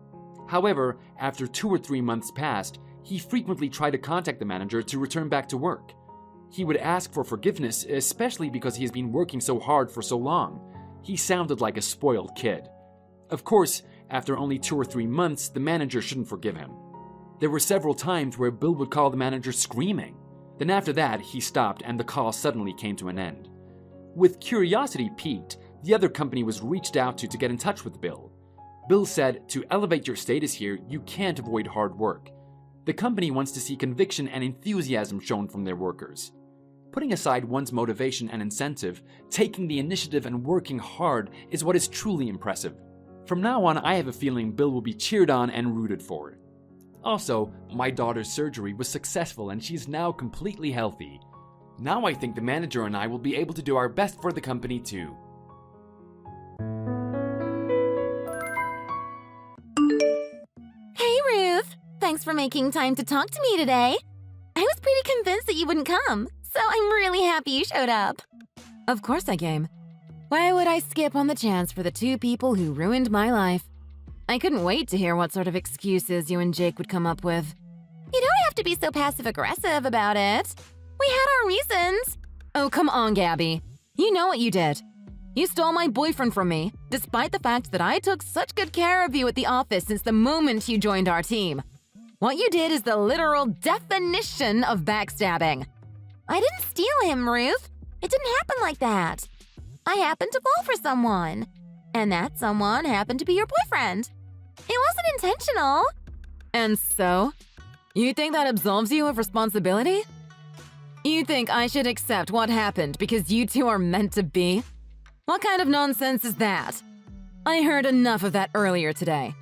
However, after 2 or 3 months passed, he frequently tried to contact the manager to return back to work. He would ask for forgiveness, especially because he has been working so hard for so long. He sounded like a spoiled kid. Of course, after only 2 or 3 months, the manager shouldn't forgive him. There were several times where Bill would call the manager screaming. Then after that, he stopped and the call suddenly came to an end. With curiosity piqued, the other company was reached out to get in touch with Bill. Bill said, to elevate your status here, you can't avoid hard work. The company wants to see conviction and enthusiasm shown from their workers. Putting aside one's motivation and incentive, taking the initiative and working hard is what is truly impressive. From now on, I have a feeling Bill will be cheered on and rooted for. Also, my daughter's surgery was successful and she's now completely healthy. Now I think the manager and I will be able to do our best for the company too. Hey, Ruth! Thanks for making time to talk to me today. I was pretty convinced that you wouldn't come, so I'm really happy you showed up. Of course I came. Why would I skip on the chance for the two people who ruined my life? I couldn't wait to hear what sort of excuses you and Jake would come up with. You don't have to be so passive-aggressive about it. We had our reasons. Oh, come on, Gabby. You know what you did. You stole my boyfriend from me, despite the fact that I took such good care of you at the office since the moment you joined our team. What you did is the literal definition of backstabbing. I didn't steal him, Ruth. It didn't happen like that. I happened to fall for someone. And that someone happened to be your boyfriend. It wasn't intentional. And so? You think that absolves you of responsibility? You think I should accept what happened because you two are meant to be? What kind of nonsense is that? I heard enough of that earlier today.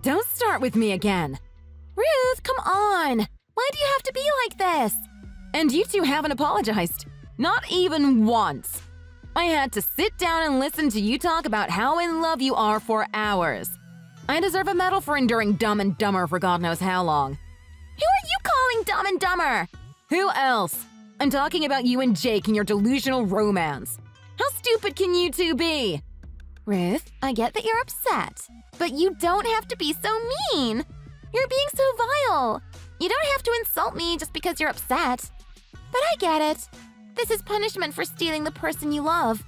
Don't start with me again. Ruth, come on! Why do you have to be like this? And you two haven't apologized. Not even once. I had to sit down and listen to you talk about how in love you are for hours. I deserve a medal for enduring Dumb and Dumber for God knows how long. Who are you calling Dumb and Dumber? Who else? I'm talking about you and Jake and your delusional romance. How stupid can you two be? Ruth, I get that you're upset, but you don't have to be so mean. You're being so vile. You don't have to insult me just because you're upset. But I get it. This is punishment for stealing the person you love.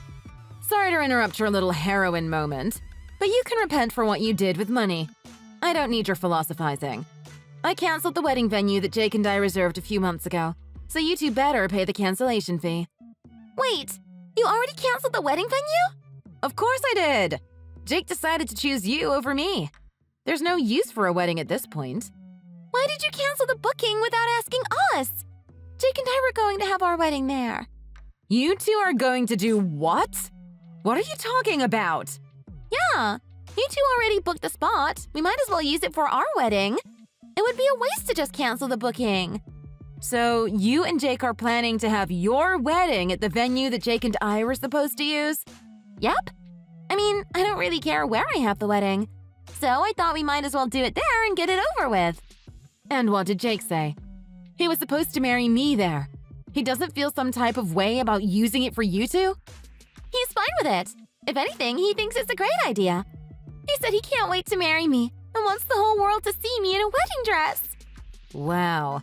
Sorry to interrupt your little heroine moment, but you can repent for what you did with money. I don't need your philosophizing. I canceled the wedding venue that Jake and I reserved a few months ago, so you two better pay the cancellation fee. Wait, you already canceled the wedding venue? Of course I did. Jake decided to choose you over me. There's no use for a wedding at this point. Why did you cancel the booking without asking us? Jake and I were going to have our wedding there. You two are going to do what? What are you talking about? Yeah, you two already booked the spot. We might as well use it for our wedding. It would be a waste to just cancel the booking. So you and Jake are planning to have your wedding at the venue that Jake and I were supposed to use? Yep. I mean, I don't really care where I have the wedding. So I thought we might as well do it there and get it over with. And what did Jake say? He was supposed to marry me there. He doesn't feel some type of way about using it for you two? He's fine with it. If anything, he thinks it's a great idea. He said he can't wait to marry me and wants the whole world to see me in a wedding dress. Wow.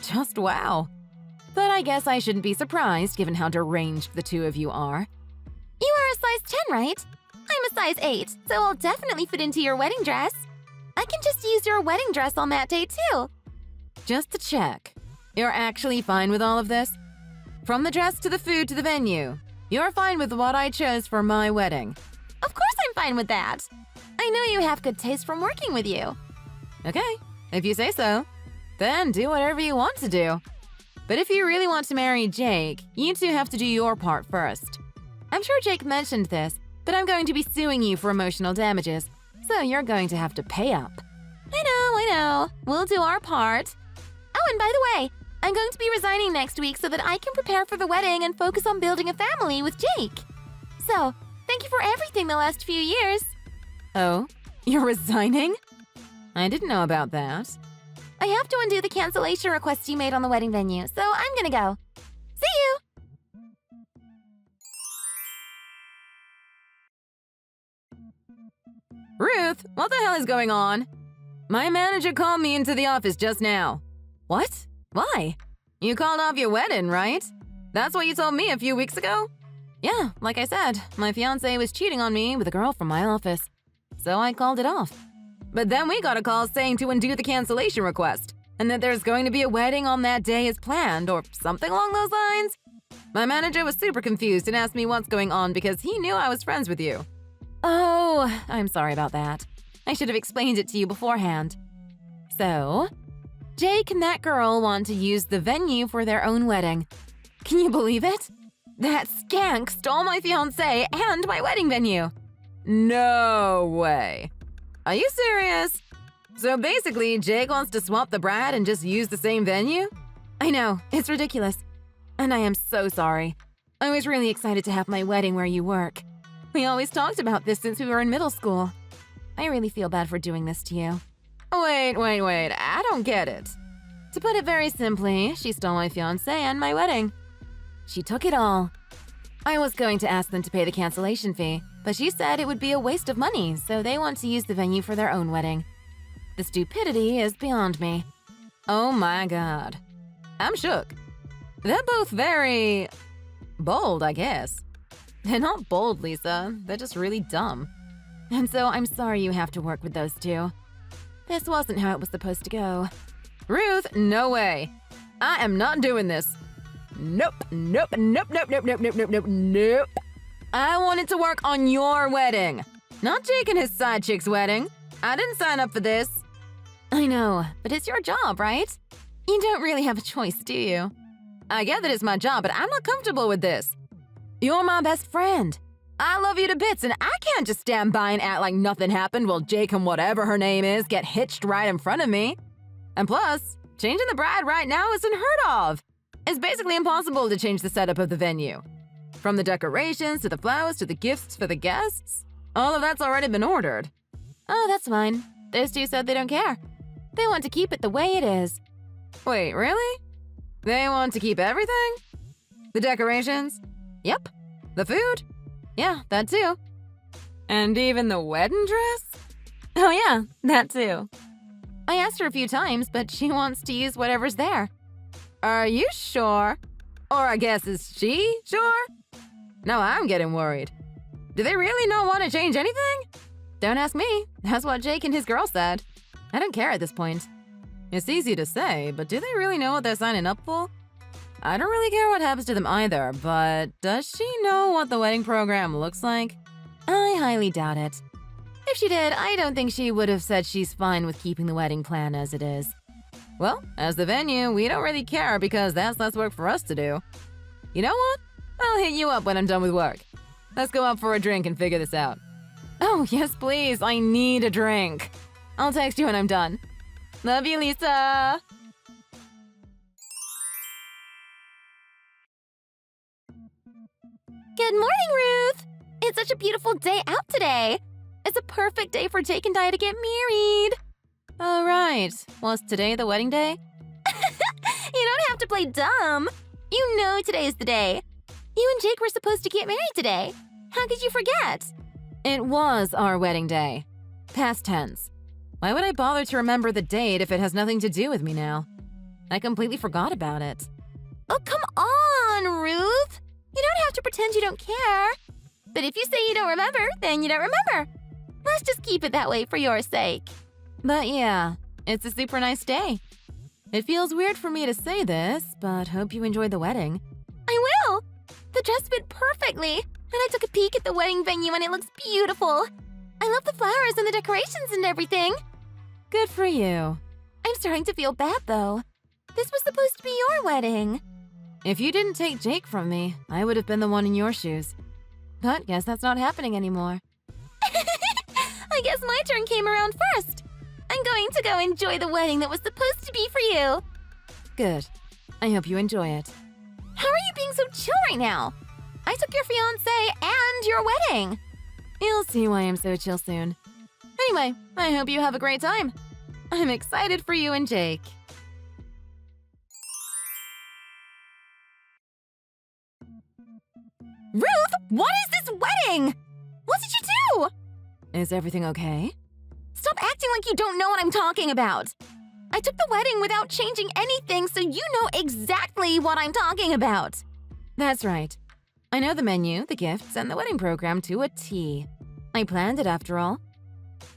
Just wow. But I guess I shouldn't be surprised given how deranged the two of you are. You are a size 10, right? I'm a size 8, so I'll definitely fit into your wedding dress. I can just use your wedding dress on that day, too. Just to check, you're actually fine with all of this? From the dress to the food to the venue, you're fine with what I chose for my wedding? Of course I'm fine with that. I know you have good taste from working with you. Okay, if you say so. Then do whatever you want to do. But if you really want to marry Jake, you two have to do your part first. I'm sure Jake mentioned this, but I'm going to be suing you for emotional damages, so you're going to have to pay up. I know. We'll do our part. Oh, and by the way, I'm going to be resigning next week so that I can prepare for the wedding and focus on building a family with Jake. So, thank you for everything the last few years. Oh, you're resigning? I didn't know about that. I have to undo the cancellation request you made on the wedding venue, so I'm gonna go. See you! Ruth, what the hell is going on? My manager called me into the office just now. What? Why? You called off your wedding, right? That's what you told me a few weeks ago? Yeah, like I said, my fiancé was cheating on me with a girl from my office. So I called it off. But then we got a call saying to undo the cancellation request, and that there's going to be a wedding on that day as planned, or something along those lines. My manager was super confused and asked me what's going on because he knew I was friends with you. Oh, I'm sorry about that. I should have explained it to you beforehand. So, Jake and that girl want to use the venue for their own wedding. Can you believe it? That skank stole my fiancé and my wedding venue. No way. Are you serious? So basically, Jake wants to swap the bride and just use the same venue? I know, it's ridiculous. And I am so sorry. I was really excited to have my wedding where you work. We always talked about this since we were in middle school. I really feel bad for doing this to you. Wait, I don't get it. To put it very simply, she stole my fiancé and my wedding. She took it all. I was going to ask them to pay the cancellation fee, but she said it would be a waste of money, so they want to use the venue for their own wedding. The stupidity is beyond me. Oh my god. I'm shook. They're both very bold, I guess. They're not bold, Lisa. They're just really dumb. And so I'm sorry you have to work with those two. This wasn't how it was supposed to go. Ruth, no way. I am not doing this. Nope. I wanted to work on your wedding, not Jake and his side chick's wedding. I didn't sign up for this. I know, but it's your job, right? You don't really have a choice, do you? I get that it's my job, but I'm not comfortable with this. You're my best friend. I love you to bits, and I can't just stand by and act like nothing happened while Jake and whatever her name is get hitched right in front of me. And plus, changing the bride right now is unheard of. It's basically impossible to change the setup of the venue. From the decorations to the flowers to the gifts for the guests, all of that's already been ordered. Oh, that's fine. Those two said they don't care. They want to keep it the way it is. Wait, really? They want to keep everything? The decorations? Yep. The food? Yeah, that too. And even the wedding dress? Oh yeah, that too. I asked her a few times, but she wants to use whatever's there. Are you sure? Or I guess, is she sure? Now I'm getting worried. Do they really not want to change anything? Don't ask me. That's what Jake and his girl said. I don't care at this point. It's easy to say, but do they really know what they're signing up for? I don't really care what happens to them either, but does she know what the wedding program looks like? I highly doubt it. If she did, I don't think she would have said she's fine with keeping the wedding plan as it is. Well, as the venue, we don't really care because that's less work for us to do. You know what? I'll hit you up when I'm done with work. Let's go out for a drink and figure this out. Oh, yes, please. I need a drink. I'll text you when I'm done. Love you, Lisa. Good morning, Ruth. It's such a beautiful day out today. It's a perfect day for Jake and I to get married. Oh, right. Was today the wedding day? You don't have to play dumb. You know today is the day. You and Jake were supposed to get married today. How could you forget? It was our wedding day. Past tense. Why would I bother to remember the date if it has nothing to do with me now? I completely forgot about it. Oh, come on, Ruth. You don't have to pretend you don't care. But if you say you don't remember, then you don't remember. Let's just keep it that way for your sake. But yeah, it's a super nice day. It feels weird for me to say this, but hope you enjoyed the wedding. I will! The dress fit perfectly, and I took a peek at the wedding venue and it looks beautiful. I love the flowers and the decorations and everything. Good for you. I'm starting to feel bad, though. This was supposed to be your wedding. If you didn't take Jake from me, I would have been the one in your shoes. But guess that's not happening anymore. I guess my turn came around first. I'm going to go enjoy the wedding that was supposed to be for you. Good. I hope you enjoy it. How are you being so chill right now? I took your fiancé and your wedding. You'll see why I'm so chill soon. Anyway, I hope you have a great time. I'm excited for you and Jake. Ruth, what is this wedding? What did you do? Is everything okay? Stop acting like you don't know what I'm talking about. I took the wedding without changing anything, so you know exactly what I'm talking about. That's right. I know the menu, the gifts, and the wedding program to a T. I planned it after all.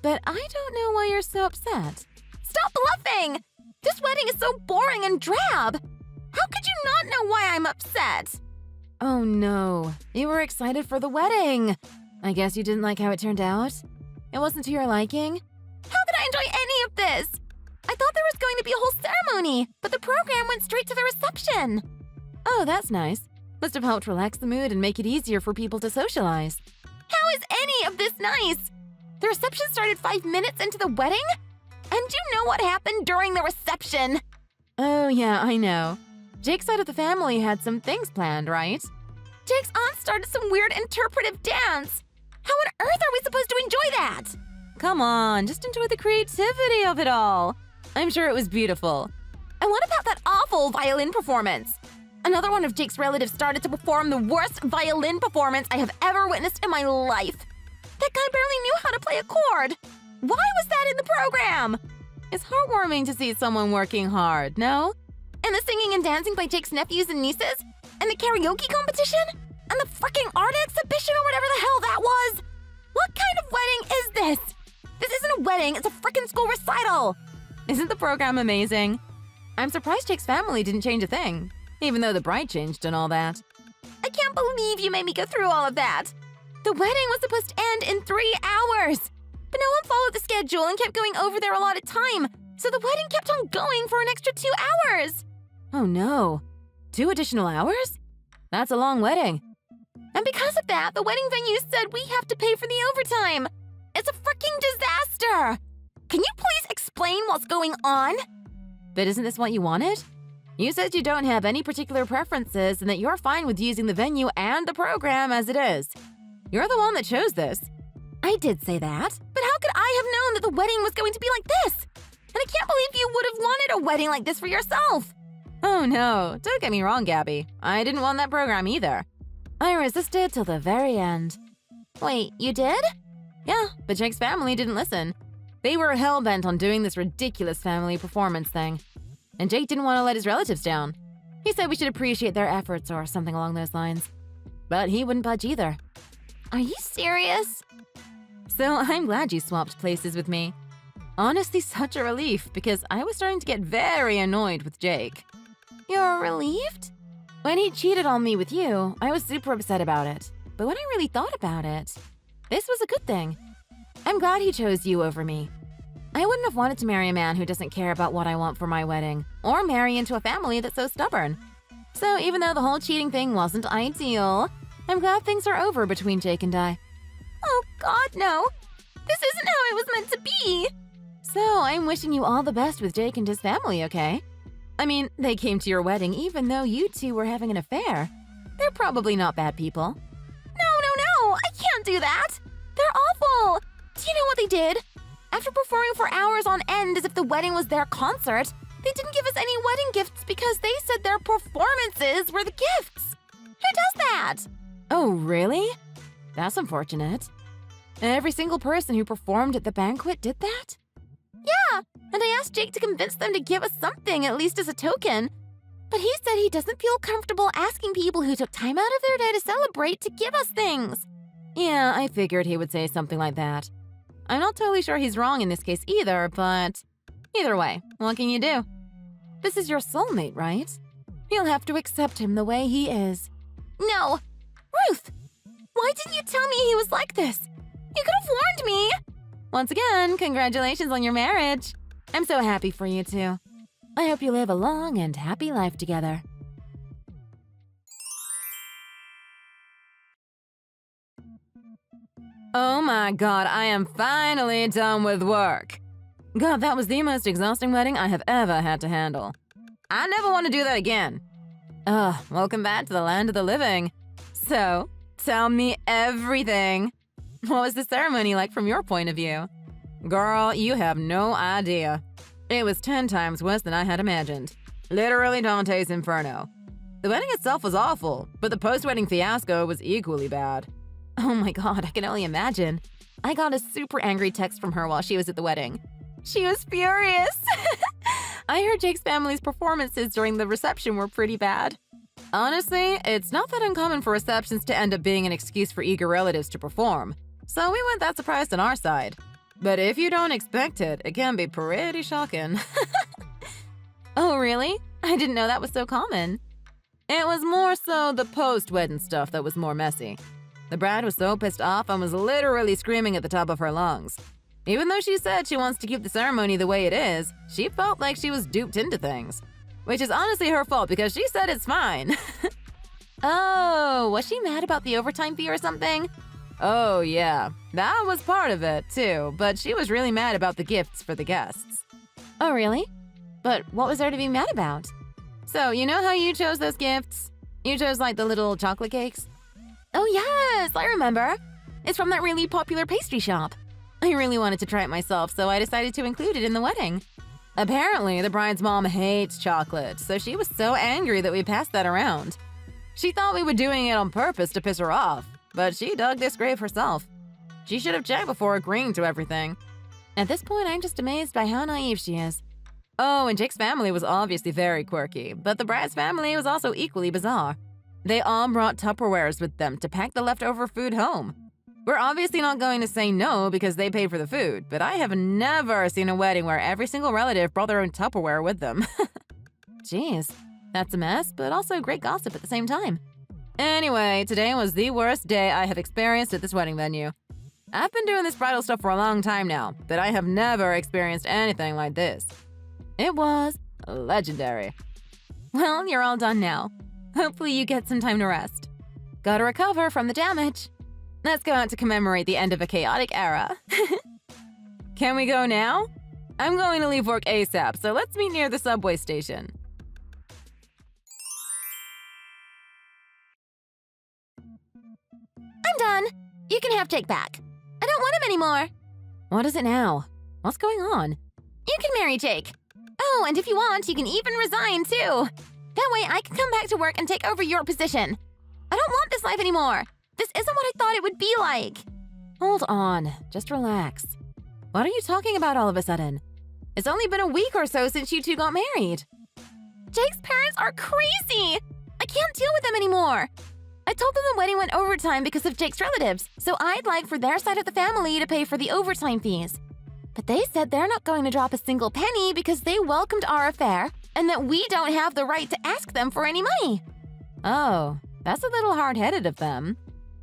But I don't know why you're so upset. Stop bluffing! This wedding is so boring and drab. How could you not know why I'm upset? Oh no, you were excited for the wedding. I guess you didn't like how it turned out? It wasn't to your liking? How could I enjoy any of this? I thought there was going to be a whole ceremony, but the program went straight to the reception. Oh, that's nice. Must have helped relax the mood and make it easier for people to socialize. How is any of this nice? The reception started 5 minutes into the wedding? And you know what happened during the reception? Oh, yeah, I know. Jake's side of the family had some things planned, right? Jake's aunt started some weird interpretive dance. How on earth are we supposed to enjoy that? Come on, just enjoy the creativity of it all. I'm sure it was beautiful. And what about that awful violin performance? Another one of Jake's relatives started to perform the worst violin performance I have ever witnessed in my life. That guy barely knew how to play a chord. Why was that in the program? It's heartwarming to see someone working hard, no? And the singing and dancing by Jake's nephews and nieces? And the karaoke competition? And the freaking art exhibition or whatever the hell that was? What kind of wedding is this? This isn't a wedding, it's a freaking school recital! Isn't the program amazing? I'm surprised Jake's family didn't change a thing, even though the bride changed and all that. I can't believe you made me go through all of that! The wedding was supposed to end in 3 hours! But no one followed the schedule and kept going over their allotted time, so the wedding kept on going for an extra 2 hours! Oh no. 2 additional hours? That's a long wedding. And because of that, the wedding venue said we have to pay for the overtime! It's a freaking disaster! Can you please explain what's going on? But isn't this what you wanted? You said you don't have any particular preferences and that you're fine with using the venue and the program as it is. You're the one that chose this. I did say that, but how could I have known that the wedding was going to be like this? And I can't believe you would have wanted a wedding like this for yourself. Oh no, don't get me wrong, Gabby. I didn't want that program either. I resisted till the very end. Wait, you did? Yeah, but Jake's family didn't listen. They were hell-bent on doing this ridiculous family performance thing. And Jake didn't want to let his relatives down. He said we should appreciate their efforts or something along those lines. But he wouldn't budge either. Are you serious? So I'm glad you swapped places with me. Honestly, such a relief, because I was starting to get very annoyed with Jake. You're relieved? When he cheated on me with you, I was super upset about it. But when I really thought about it, this was a good thing. I'm glad he chose you over me. I wouldn't have wanted to marry a man who doesn't care about what I want for my wedding, or marry into a family that's so stubborn. So even though the whole cheating thing wasn't ideal, I'm glad things are over between Jake and I. Oh God, no! This isn't how it was meant to be! So I'm wishing you all the best with Jake and his family, okay? I mean, they came to your wedding even though you two were having an affair. They're probably not bad people. No! I can't do that! They're awful! Do you know what they did? After performing for hours on end as if the wedding was their concert, they didn't give us any wedding gifts because they said their performances were the gifts. Who does that? Oh, really? That's unfortunate. Every single person who performed at the banquet did that? Yeah, and I asked Jake to convince them to give us something, at least as a token. But he said he doesn't feel comfortable asking people who took time out of their day to celebrate to give us things. Yeah, I figured he would say something like that. I'm not totally sure he's wrong in this case either, but either way, what can you do? This is your soulmate, right? You'll have to accept him the way he is. No! Ruth! Why didn't you tell me he was like this? You could have warned me! Once again, congratulations on your marriage. I'm so happy for you two. I hope you live a long and happy life together. Oh my God, I am finally done with work. God, that was the most exhausting wedding I have ever had to handle. I never want to do that again. Ugh, welcome back to the land of the living. So, tell me everything. What was the ceremony like from your point of view? Girl, you have no idea. It was 10 times worse than I had imagined. Literally Dante's Inferno. The wedding itself was awful, but the post-wedding fiasco was equally bad. Oh my God, I can only imagine. I got a super angry text from her while she was at the wedding. She was furious. I heard Jake's family's performances during the reception were pretty bad. Honestly, it's not that uncommon for receptions to end up being an excuse for eager relatives to perform, so we weren't that surprised on our side. But if you don't expect it, it can be pretty shocking. Oh, really? I didn't know that was so common. It was more so the post-wedding stuff that was more messy. The bride was so pissed off and was literally screaming at the top of her lungs. Even though she said she wants to keep the ceremony the way it is, she felt like she was duped into things. Which is honestly her fault because she said it's fine. Oh, was she mad about the overtime fee or something? Oh, yeah. That was part of it, too, but she was really mad about the gifts for the guests. Oh, really? But what was there to be mad about? So, you know how you chose those gifts? You chose, like, the little chocolate cakes? Oh, yes, I remember. It's from that really popular pastry shop. I really wanted to try it myself, so I decided to include it in the wedding. Apparently, the bride's mom hates chocolate, so she was so angry that we passed that around. She thought we were doing it on purpose to piss her off, but she dug this grave herself. She should have checked before agreeing to everything. At this point, I'm just amazed by how naive she is. Oh, and Jake's family was obviously very quirky, but the bride's family was also equally bizarre. They all brought Tupperwares with them to pack the leftover food home. We're obviously not going to say no because they paid for the food, but I have never seen a wedding where every single relative brought their own Tupperware with them. Jeez, that's a mess, but also great gossip at the same time. Anyway, today was the worst day I have experienced at this wedding venue. I've been doing this bridal stuff for a long time now, but I have never experienced anything like this. It was legendary. Well, you're all done now. Hopefully you get some time to rest. Gotta recover from the damage. Let's go out to commemorate the end of a chaotic era. Can we go now? I'm going to leave work ASAP, so let's meet near the subway station. I'm done. You can have Jake back. I don't want him anymore. What is it now? What's going on? You can marry Jake. Oh, and if you want, you can even resign too. That way I can come back to work and take over your position. I don't want this life anymore. This isn't what I thought it would be like. Hold on. Just relax. What are you talking about all of a sudden? It's only been a week or so since you two got married. Jake's parents are crazy. I can't deal with them anymore. I told them the wedding went overtime because of Jake's relatives, so I'd like for their side of the family to pay for the overtime fees. But they said they're not going to drop a single penny because they welcomed our affair and that we don't have the right to ask them for any money. Oh, that's a little hard-headed of them,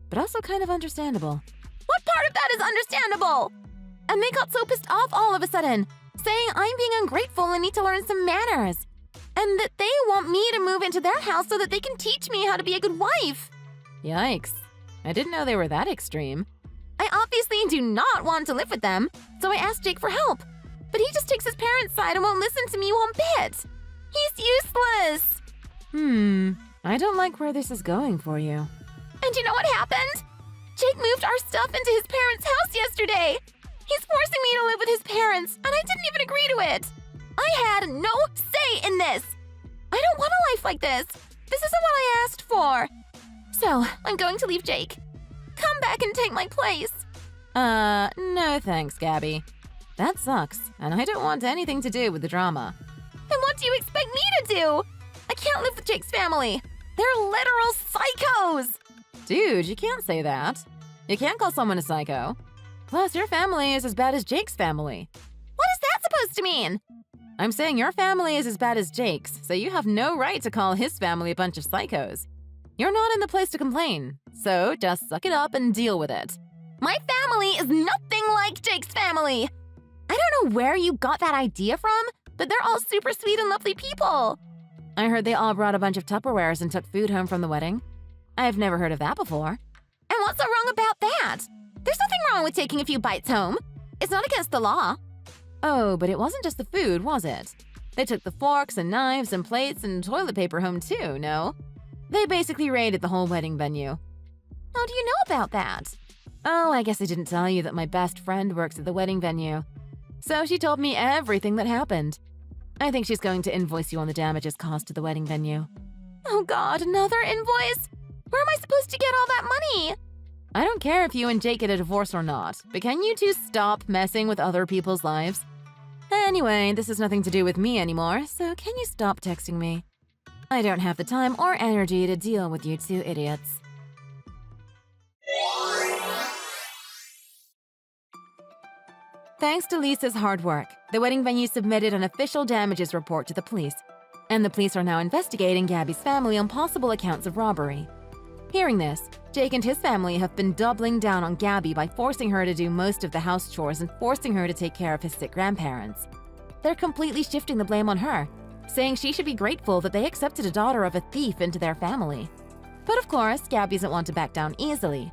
but also kind of understandable. What part of that is understandable? And they got so pissed off all of a sudden, saying I'm being ungrateful and need to learn some manners. And that they want me to move into their house so that they can teach me how to be a good wife. Yikes. I didn't know they were that extreme. I obviously do not want to live with them, so I asked Jake for help. But he just takes his parents' side and won't listen to me one bit. He's useless. I don't like where this is going for you. And you know what happened? Jake moved our stuff into his parents' house yesterday. He's forcing me to live with his parents, and I didn't even agree to it. I had no say in this. I don't want a life like this. This isn't what I asked for. So, I'm going to leave Jake. Come back and take my place. No thanks, Gabby. That sucks, and I don't want anything to do with the drama. And what do you expect me to do? I can't live with Jake's family. They're literal psychos. Dude, you can't say that. You can't call someone a psycho. Plus, your family is as bad as Jake's family. What is that supposed to mean? I'm saying your family is as bad as Jake's, so you have no right to call his family a bunch of psychos. You're not in the place to complain, so just suck it up and deal with it. My family is nothing like Jake's family. I don't know where you got that idea from, but they're all super sweet and lovely people. I heard they all brought a bunch of Tupperwares and took food home from the wedding. I've never heard of that before. And what's so wrong about that? There's nothing wrong with taking a few bites home. It's not against the law. Oh, but it wasn't just the food, was it? They took the forks and knives and plates and toilet paper home too, no? They basically raided the whole wedding venue. How do you know about that? Oh, I guess I didn't tell you that my best friend works at the wedding venue. So she told me everything that happened. I think she's going to invoice you on the damages caused to the wedding venue. Oh God, another invoice? Where am I supposed to get all that money? I don't care if you and Jake get a divorce or not, but can you two stop messing with other people's lives? Anyway, this has nothing to do with me anymore, so can you stop texting me? I don't have the time or energy to deal with you two idiots. Thanks to Lisa's hard work, the wedding venue submitted an official damages report to the police, and the police are now investigating Gabby's family on possible accounts of robbery. Hearing this, Jake and his family have been doubling down on Gabby by forcing her to do most of the house chores and forcing her to take care of his sick grandparents. They're completely shifting the blame on her, saying she should be grateful that they accepted a daughter of a thief into their family. But of course, Gabby doesn't want to back down easily.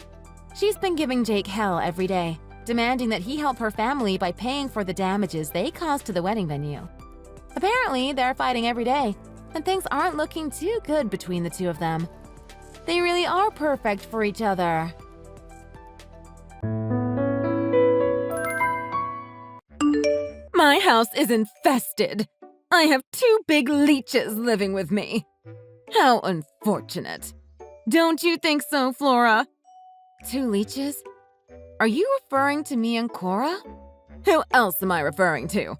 She's been giving Jake hell every day, demanding that he help her family by paying for the damages they caused to the wedding venue. Apparently, they're fighting every day, and things aren't looking too good between the two of them. They really are perfect for each other. My house is infested. I have 2 big leeches living with me. How unfortunate. Don't you think so, Flora? 2 leeches? Are you referring to me and Cora? Who else am I referring to?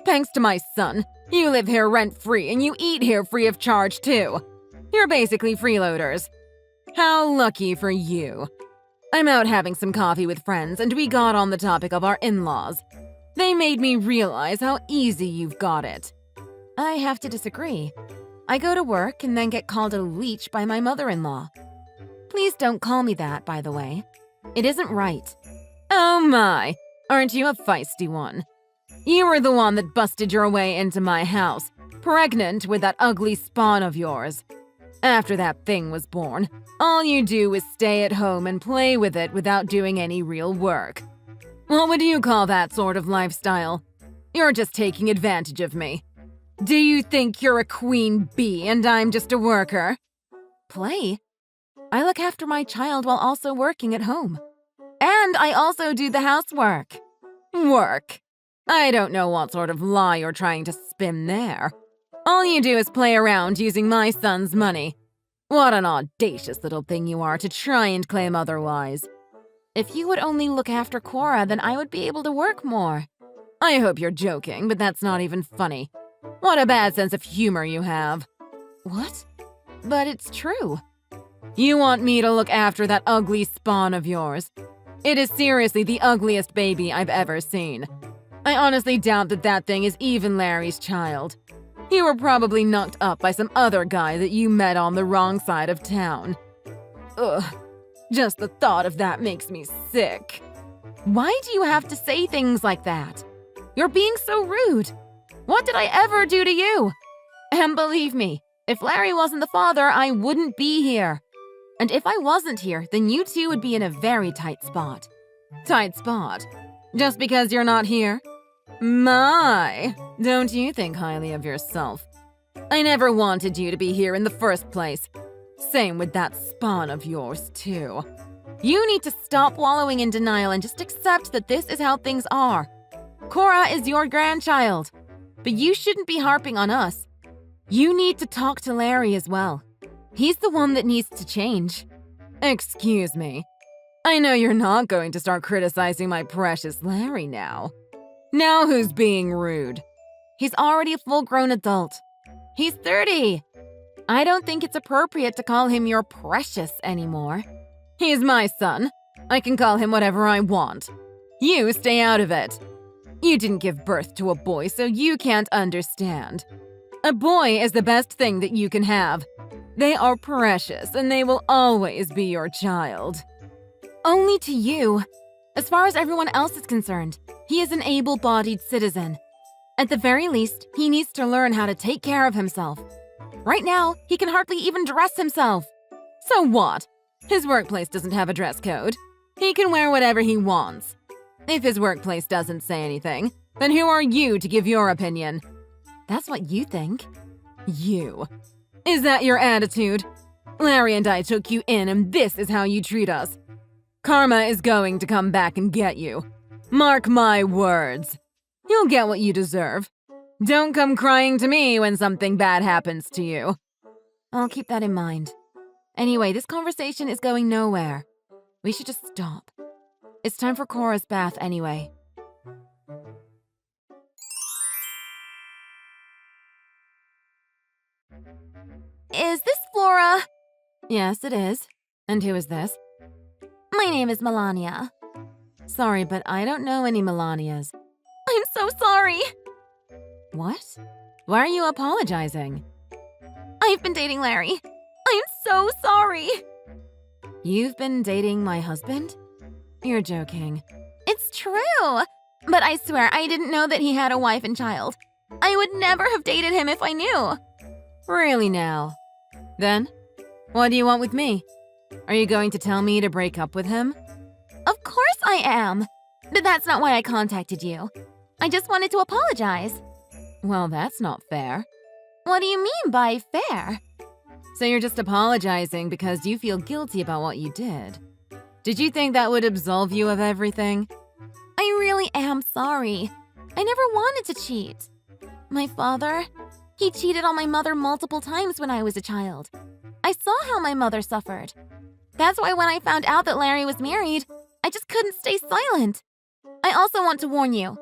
Thanks to my son, you live here rent-free and you eat here free of charge, too. You're basically freeloaders. How lucky for you. I'm out having some coffee with friends and we got on the topic of our in-laws. They made me realize how easy you've got it. I have to disagree. I go to work and then get called a leech by my mother-in-law. Please don't call me that, by the way. It isn't right. Oh my, aren't you a feisty one? You were the one that busted your way into my house, pregnant with that ugly spawn of yours. After that thing was born, all you do is stay at home and play with it without doing any real work. What would you call that sort of lifestyle? You're just taking advantage of me. Do you think you're a queen bee and I'm just a worker? Play? I look after my child while also working at home. And I also do the housework. Work? I don't know what sort of lie you're trying to spin there. All you do is play around using my son's money. What an audacious little thing you are to try and claim otherwise. If you would only look after Cora, then I would be able to work more. I hope you're joking, but that's not even funny. What a bad sense of humor you have. What? But it's true. You want me to look after that ugly spawn of yours. It is seriously the ugliest baby I've ever seen. I honestly doubt that that thing is even Larry's child. You were probably knocked up by some other guy that you met on the wrong side of town. Ugh, just the thought of that makes me sick. Why do you have to say things like that? You're being so rude. What did I ever do to you? And believe me, if Larry wasn't the father, I wouldn't be here. And if I wasn't here, then you two would be in a very tight spot. Tight spot? Just because you're not here? My, don't you think highly of yourself? I never wanted you to be here in the first place. Same with that spawn of yours, too. You need to stop wallowing in denial and just accept that this is how things are. Cora is your grandchild, but you shouldn't be harping on us. You need to talk to Larry as well. He's the one that needs to change. Excuse me. I know you're not going to start criticizing my precious Larry now. Now who's being rude? He's already a full-grown adult. He's 30. I don't think it's appropriate to call him your precious anymore. He's my son. I can call him whatever I want. You stay out of it. You didn't give birth to a boy, so you can't understand. A boy is the best thing that you can have. They are precious, and they will always be your child. Only to you. As far as everyone else is concerned, he is an able-bodied citizen. At the very least, he needs to learn how to take care of himself. Right now, he can hardly even dress himself. So what? His workplace doesn't have a dress code. He can wear whatever he wants. If his workplace doesn't say anything, then who are you to give your opinion? That's what you think. You. Is that your attitude? Larry and I took you in, and this is how you treat us. Karma is going to come back and get you. Mark my words. You'll get what you deserve. Don't come crying to me when something bad happens to you. I'll keep that in mind. Anyway, this conversation is going nowhere. We should just stop. It's time for Cora's bath anyway. Is this Flora? Yes, it is. And who is this? My name is Melania. Sorry, but I don't know any Melanias. I'm so sorry. What? Why are you apologizing? I've been dating Larry. I'm so sorry. You've been dating my husband? You're joking. It's true. But I swear I didn't know that he had a wife and child. I would never have dated him if I knew. Really now? Then, what do you want with me? Are you going to tell me to break up with him? Of course I am. But that's not why I contacted you. I just wanted to apologize. Well, that's not fair. What do you mean by fair? So you're just apologizing because you feel guilty about what you did. Did you think that would absolve you of everything? I really am sorry. I never wanted to cheat. My father, he cheated on my mother multiple times when I was a child. I saw how my mother suffered. That's why when I found out that Larry was married, I just couldn't stay silent. I also want to warn you.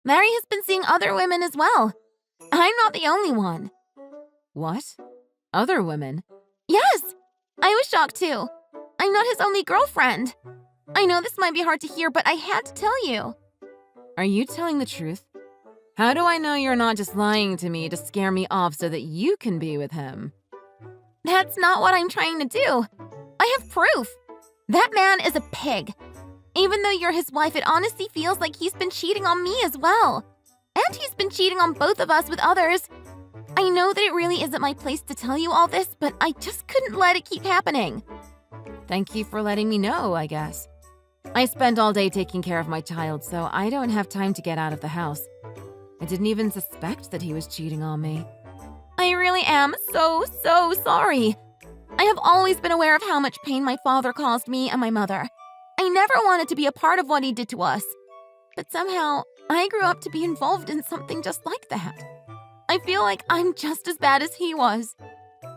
Larry has been seeing other women as well. I'm not the only one. What? Other women? Yes! I was shocked too. I'm not his only girlfriend. I know this might be hard to hear, but I had to tell you. Are you telling the truth? How do I know you're not just lying to me to scare me off so that you can be with him? That's not what I'm trying to do. I have proof. That man is a pig. Even though you're his wife, it honestly feels like he's been cheating on me as well. And he's been cheating on both of us with others. I know that it really isn't my place to tell you all this, but I just couldn't let it keep happening. Thank you for letting me know, I guess. I spent all day taking care of my child, so I don't have time to get out of the house. I didn't even suspect that he was cheating on me. I really am so sorry. I have always been aware of how much pain my father caused me and my mother. I never wanted to be a part of what he did to us. But somehow, I grew up to be involved in something just like that. I feel like I'm just as bad as he was.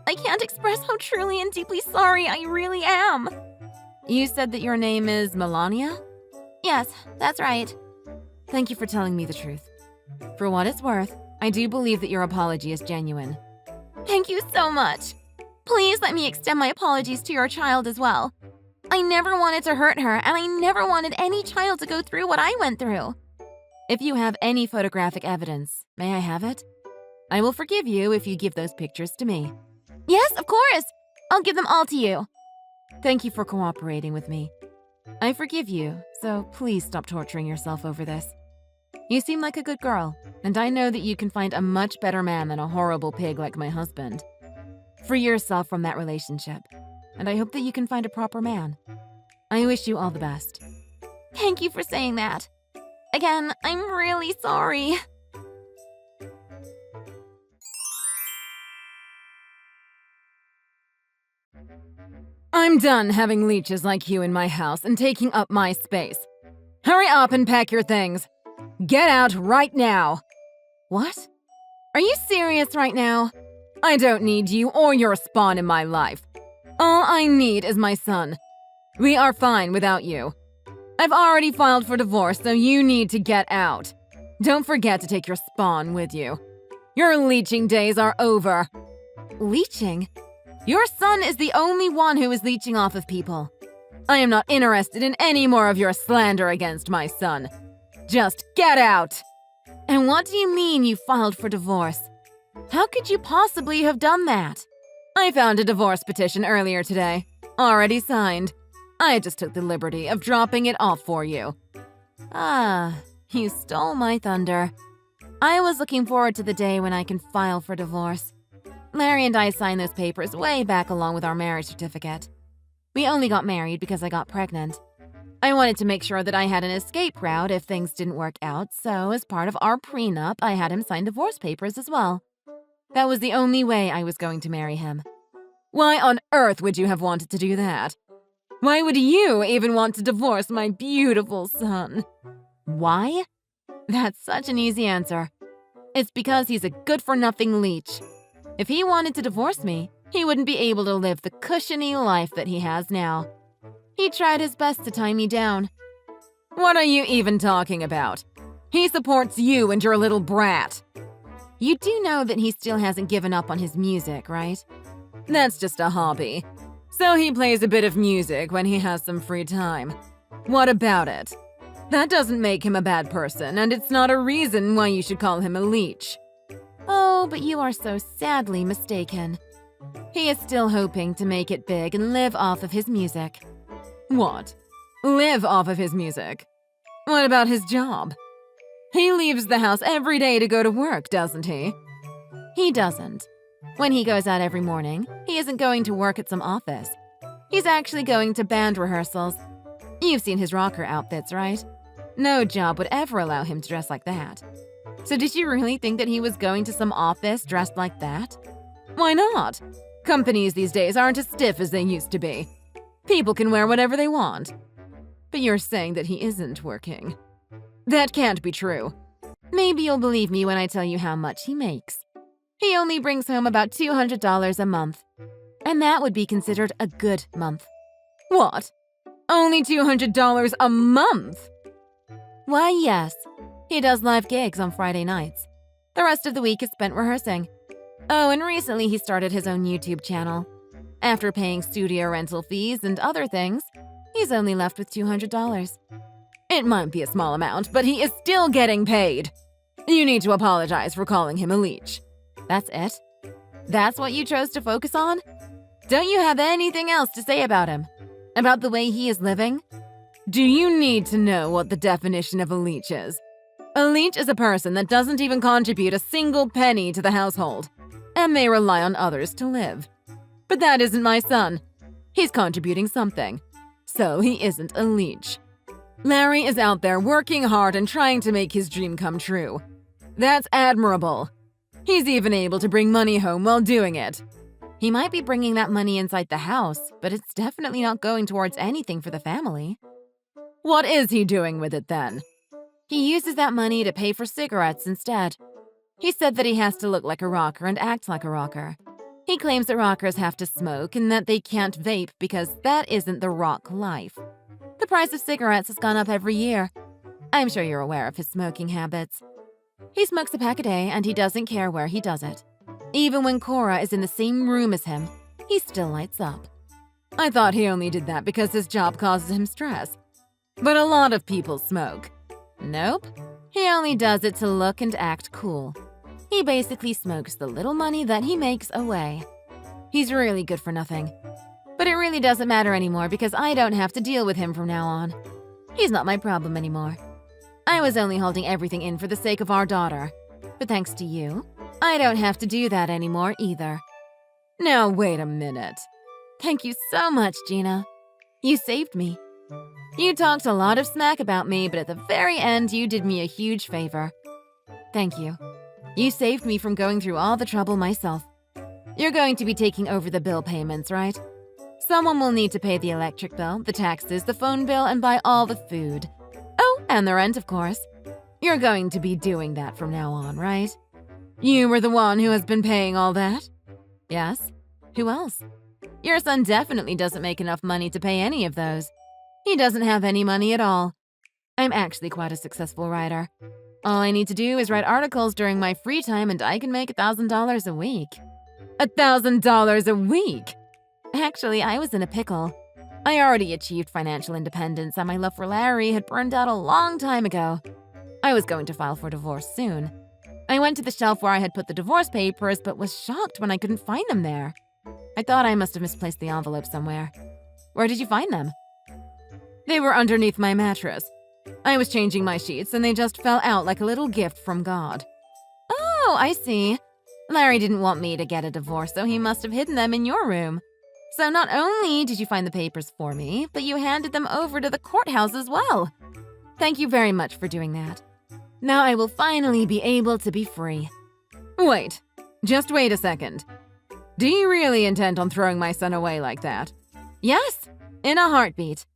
I can't express how truly and deeply sorry I really am. You said that your name is Melania? Yes, that's right. Thank you for telling me the truth. For what it's worth, I do believe that your apology is genuine. Thank you so much. Please let me extend my apologies to your child as well. I never wanted to hurt her, and I never wanted any child to go through what I went through. If you have any photographic evidence, may I have it? I will forgive you if you give those pictures to me. Yes, of course. I'll give them all to you. Thank you for cooperating with me. I forgive you, so please stop torturing yourself over this. You seem like a good girl, and I know that you can find a much better man than a horrible pig like my husband. Free yourself from that relationship, and I hope that you can find a proper man. I wish you all the best. Thank you for saying that. Again, I'm really sorry. I'm done having leeches like you in my house and taking up my space. Hurry up and pack your things. Get out right now. What? Are you serious right now? I don't need you or your spawn in my life. All I need is my son. We are fine without you. I've already filed for divorce, so you need to get out. Don't forget to take your spawn with you. Your leeching days are over. Leeching? Your son is the only one who is leeching off of people. I am not interested in any more of your slander against my son. Just get out! And what do you mean you filed for divorce? How could you possibly have done that? I found a divorce petition earlier today. Already signed. I just took the liberty of dropping it off for you. Ah, you stole my thunder. I was looking forward to the day when I can file for divorce. Larry and I signed those papers way back along with our marriage certificate. We only got married because I got pregnant. I wanted to make sure that I had an escape route if things didn't work out, so as part of our prenup, I had him sign divorce papers as well. That was the only way I was going to marry him. Why on earth would you have wanted to do that? Why would you even want to divorce my beautiful son? Why? That's such an easy answer. It's because he's a good-for-nothing leech. If he wanted to divorce me, he wouldn't be able to live the cushiony life that he has now. He tried his best to tie me down. What are you even talking about? He supports you and your little brat. You do know that he still hasn't given up on his music, right? That's just a hobby. So he plays a bit of music when he has some free time. What about it? That doesn't make him a bad person, and it's not a reason why you should call him a leech. Oh, but you are so sadly mistaken. He is still hoping to make it big and live off of his music. What? Live off of his music? What about his job? He leaves the house every day to go to work, doesn't he? He doesn't. When he goes out every morning, he isn't going to work at some office. He's actually going to band rehearsals. You've seen his rocker outfits, right? No job would ever allow him to dress like that. So did you really think that he was going to some office dressed like that? Why not? Companies these days aren't as stiff as they used to be. People can wear whatever they want. But you're saying that he isn't working. That can't be true. Maybe you'll believe me when I tell you how much he makes. He only brings home about $200 a month. And that would be considered a good month. What? Only $200 a month? Why, yes. He does live gigs on Friday nights. The rest of the week is spent rehearsing. Oh, and recently he started his own YouTube channel. After paying studio rental fees and other things, he's only left with $200. It might be a small amount, but he is still getting paid. You need to apologize for calling him a leech. That's it? That's what you chose to focus on? Don't you have anything else to say about him? About the way he is living? Do you need to know what the definition of a leech is? A leech is a person that doesn't even contribute a single penny to the household, and they rely on others to live. But that isn't my son. He's contributing something, so he isn't a leech. Larry is out there working hard and trying to make his dream come true. That's admirable. He's even able to bring money home while doing it. He might be bringing that money inside the house, but it's definitely not going towards anything for the family. What is he doing with it then? He uses that money to pay for cigarettes instead. He said that he has to look like a rocker and act like a rocker. He claims that rockers have to smoke and that they can't vape because that isn't the rock life. The price of cigarettes has gone up every year. I'm sure you're aware of his smoking habits. He smokes a pack a day and he doesn't care where he does it. Even when Cora is in the same room as him, he still lights up. I thought he only did that because his job causes him stress. But a lot of people smoke. Nope. He only does it to look and act cool. He basically smokes the little money that he makes away. He's really good for nothing. But it really doesn't matter anymore because I don't have to deal with him from now on. He's not my problem anymore. I was only holding everything in for the sake of our daughter. But thanks to you, I don't have to do that anymore either. Now wait a minute. Thank you so much, Gina. You saved me. You talked a lot of smack about me, but at the very end, you did me a huge favor. Thank you. You saved me from going through all the trouble myself. You're going to be taking over the bill payments, right? Someone will need to pay the electric bill, the taxes, the phone bill, and buy all the food. Oh, and the rent, of course. You're going to be doing that from now on, right? You were the one who has been paying all that? Yes. Who else? Your son definitely doesn't make enough money to pay any of those. He doesn't have any money at all. I'm actually quite a successful writer. All I need to do is write articles during my free time and I can make $1,000 a week. $1,000 a week? Actually, I was in a pickle. I already achieved financial independence and my love for Larry had burned out a long time ago. I was going to file for divorce soon. I went to the shelf where I had put the divorce papers but was shocked when I couldn't find them there. I thought I must have misplaced the envelope somewhere. Where did you find them? They were underneath my mattress. I was changing my sheets and they just fell out like a little gift from God. Oh, I see. Larry didn't want me to get a divorce, so he must have hidden them in your room. So not only did you find the papers for me, but you handed them over to the courthouse as well. Thank you very much for doing that. Now I will finally be able to be free. Wait, just wait a second. Do you really intend on throwing my son away like that? Yes, in a heartbeat.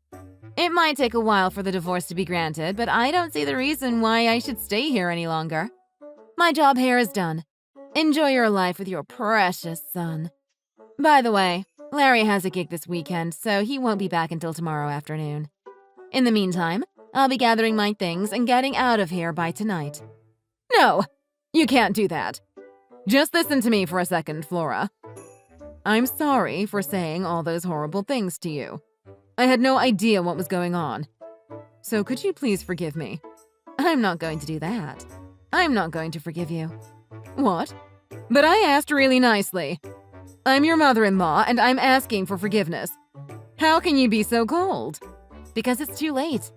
It might take a while for the divorce to be granted, but I don't see the reason why I should stay here any longer. My job here is done. Enjoy your life with your precious son. By the way, Larry has a gig this weekend, so he won't be back until tomorrow afternoon. In the meantime, I'll be gathering my things and getting out of here by tonight. No, you can't do that. Just listen to me for a second, Flora. I'm sorry for saying all those horrible things to you. I had no idea what was going on. So could you please forgive me? I'm not going to do that. I'm not going to forgive you. What? But I asked really nicely. I'm your mother-in-law and I'm asking for forgiveness. How can you be so cold? Because it's too late.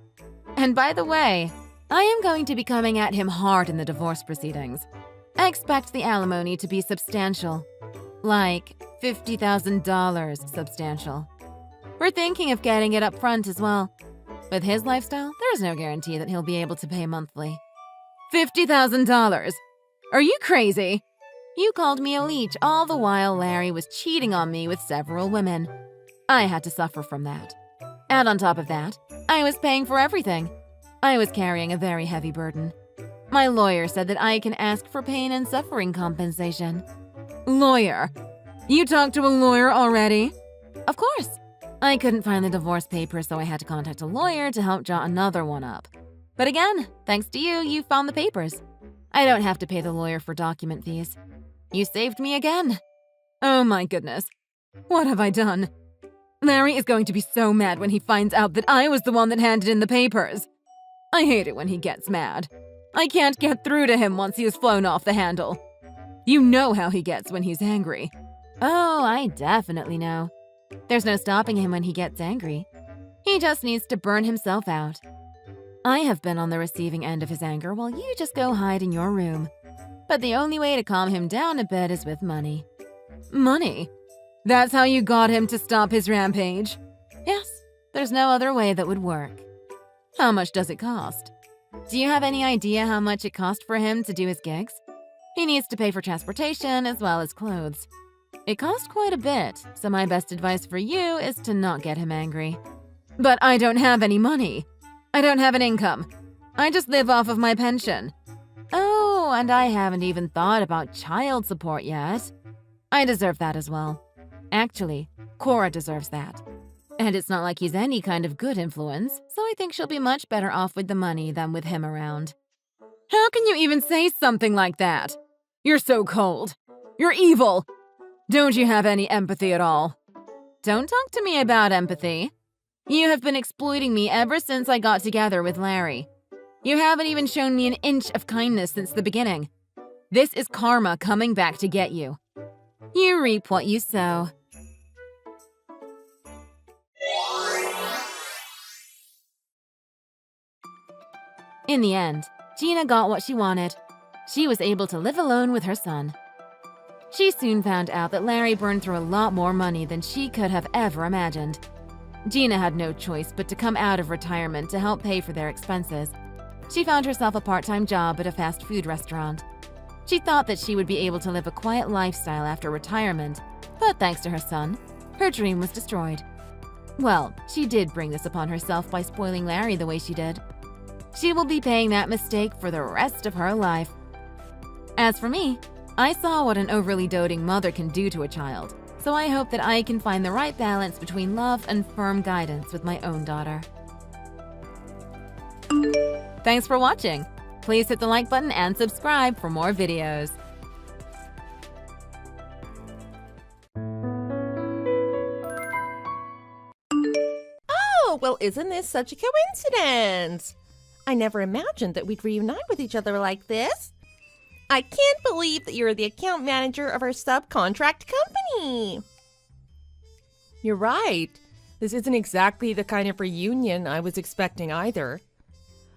And by the way, I am going to be coming at him hard in the divorce proceedings. I expect the alimony to be substantial. Like $50,000 substantial. We're thinking of getting it up front as well. With his lifestyle, there's no guarantee that he'll be able to pay monthly. $50,000? Are you crazy? You called me a leech all the while Larry was cheating on me with several women. I had to suffer from that. And on top of that, I was paying for everything. I was carrying a very heavy burden. My lawyer said that I can ask for pain and suffering compensation. Lawyer? You talked to a lawyer already? Of course. I couldn't find the divorce papers, so I had to contact a lawyer to help draw another one up. But again, thanks to you, you found the papers. I don't have to pay the lawyer for document fees. You saved me again. Oh my goodness. What have I done? Larry is going to be so mad when he finds out that I was the one that handed in the papers. I hate it when he gets mad. I can't get through to him once he has flown off the handle. You know how he gets when he's angry. Oh, I definitely know. There's no stopping him when he gets angry. He just needs to burn himself out. I have been on the receiving end of his anger while you just go hide in your room. But the only way to calm him down a bit is with money. Money? That's how you got him to stop his rampage? Yes, there's no other way that would work. How much does it cost? Do you have any idea how much it cost for him to do his gigs? He needs to pay for transportation as well as clothes. It costs quite a bit, so my best advice for you is to not get him angry. But I don't have any money. I don't have an income. I just live off of my pension. Oh, and I haven't even thought about child support yet. I deserve that as well. Actually, Cora deserves that. And it's not like he's any kind of good influence, so I think she'll be much better off with the money than with him around. How can you even say something like that? You're so cold. You're evil. Don't you have any empathy at all? Don't talk to me about empathy. You have been exploiting me ever since I got together with Larry. You haven't even shown me an inch of kindness since the beginning. This is karma coming back to get you. You reap what you sow. In the end, Gina got what she wanted. She was able to live alone with her son. She soon found out that Larry burned through a lot more money than she could have ever imagined. Gina had no choice but to come out of retirement to help pay for their expenses. She found herself a part-time job at a fast food restaurant. She thought that she would be able to live a quiet lifestyle after retirement, but thanks to her son, her dream was destroyed. Well, she did bring this upon herself by spoiling Larry the way she did. She will be paying that mistake for the rest of her life. As for me, I saw what an overly doting mother can do to a child, so I hope that I can find the right balance between love and firm guidance with my own daughter. Thanks for watching. Please hit the like button and subscribe for more videos. Oh, well, isn't this such a coincidence? I never imagined that we'd reunite with each other like this. I can't believe that you're the account manager of our subcontract company. You're right. This isn't exactly the kind of reunion I was expecting either.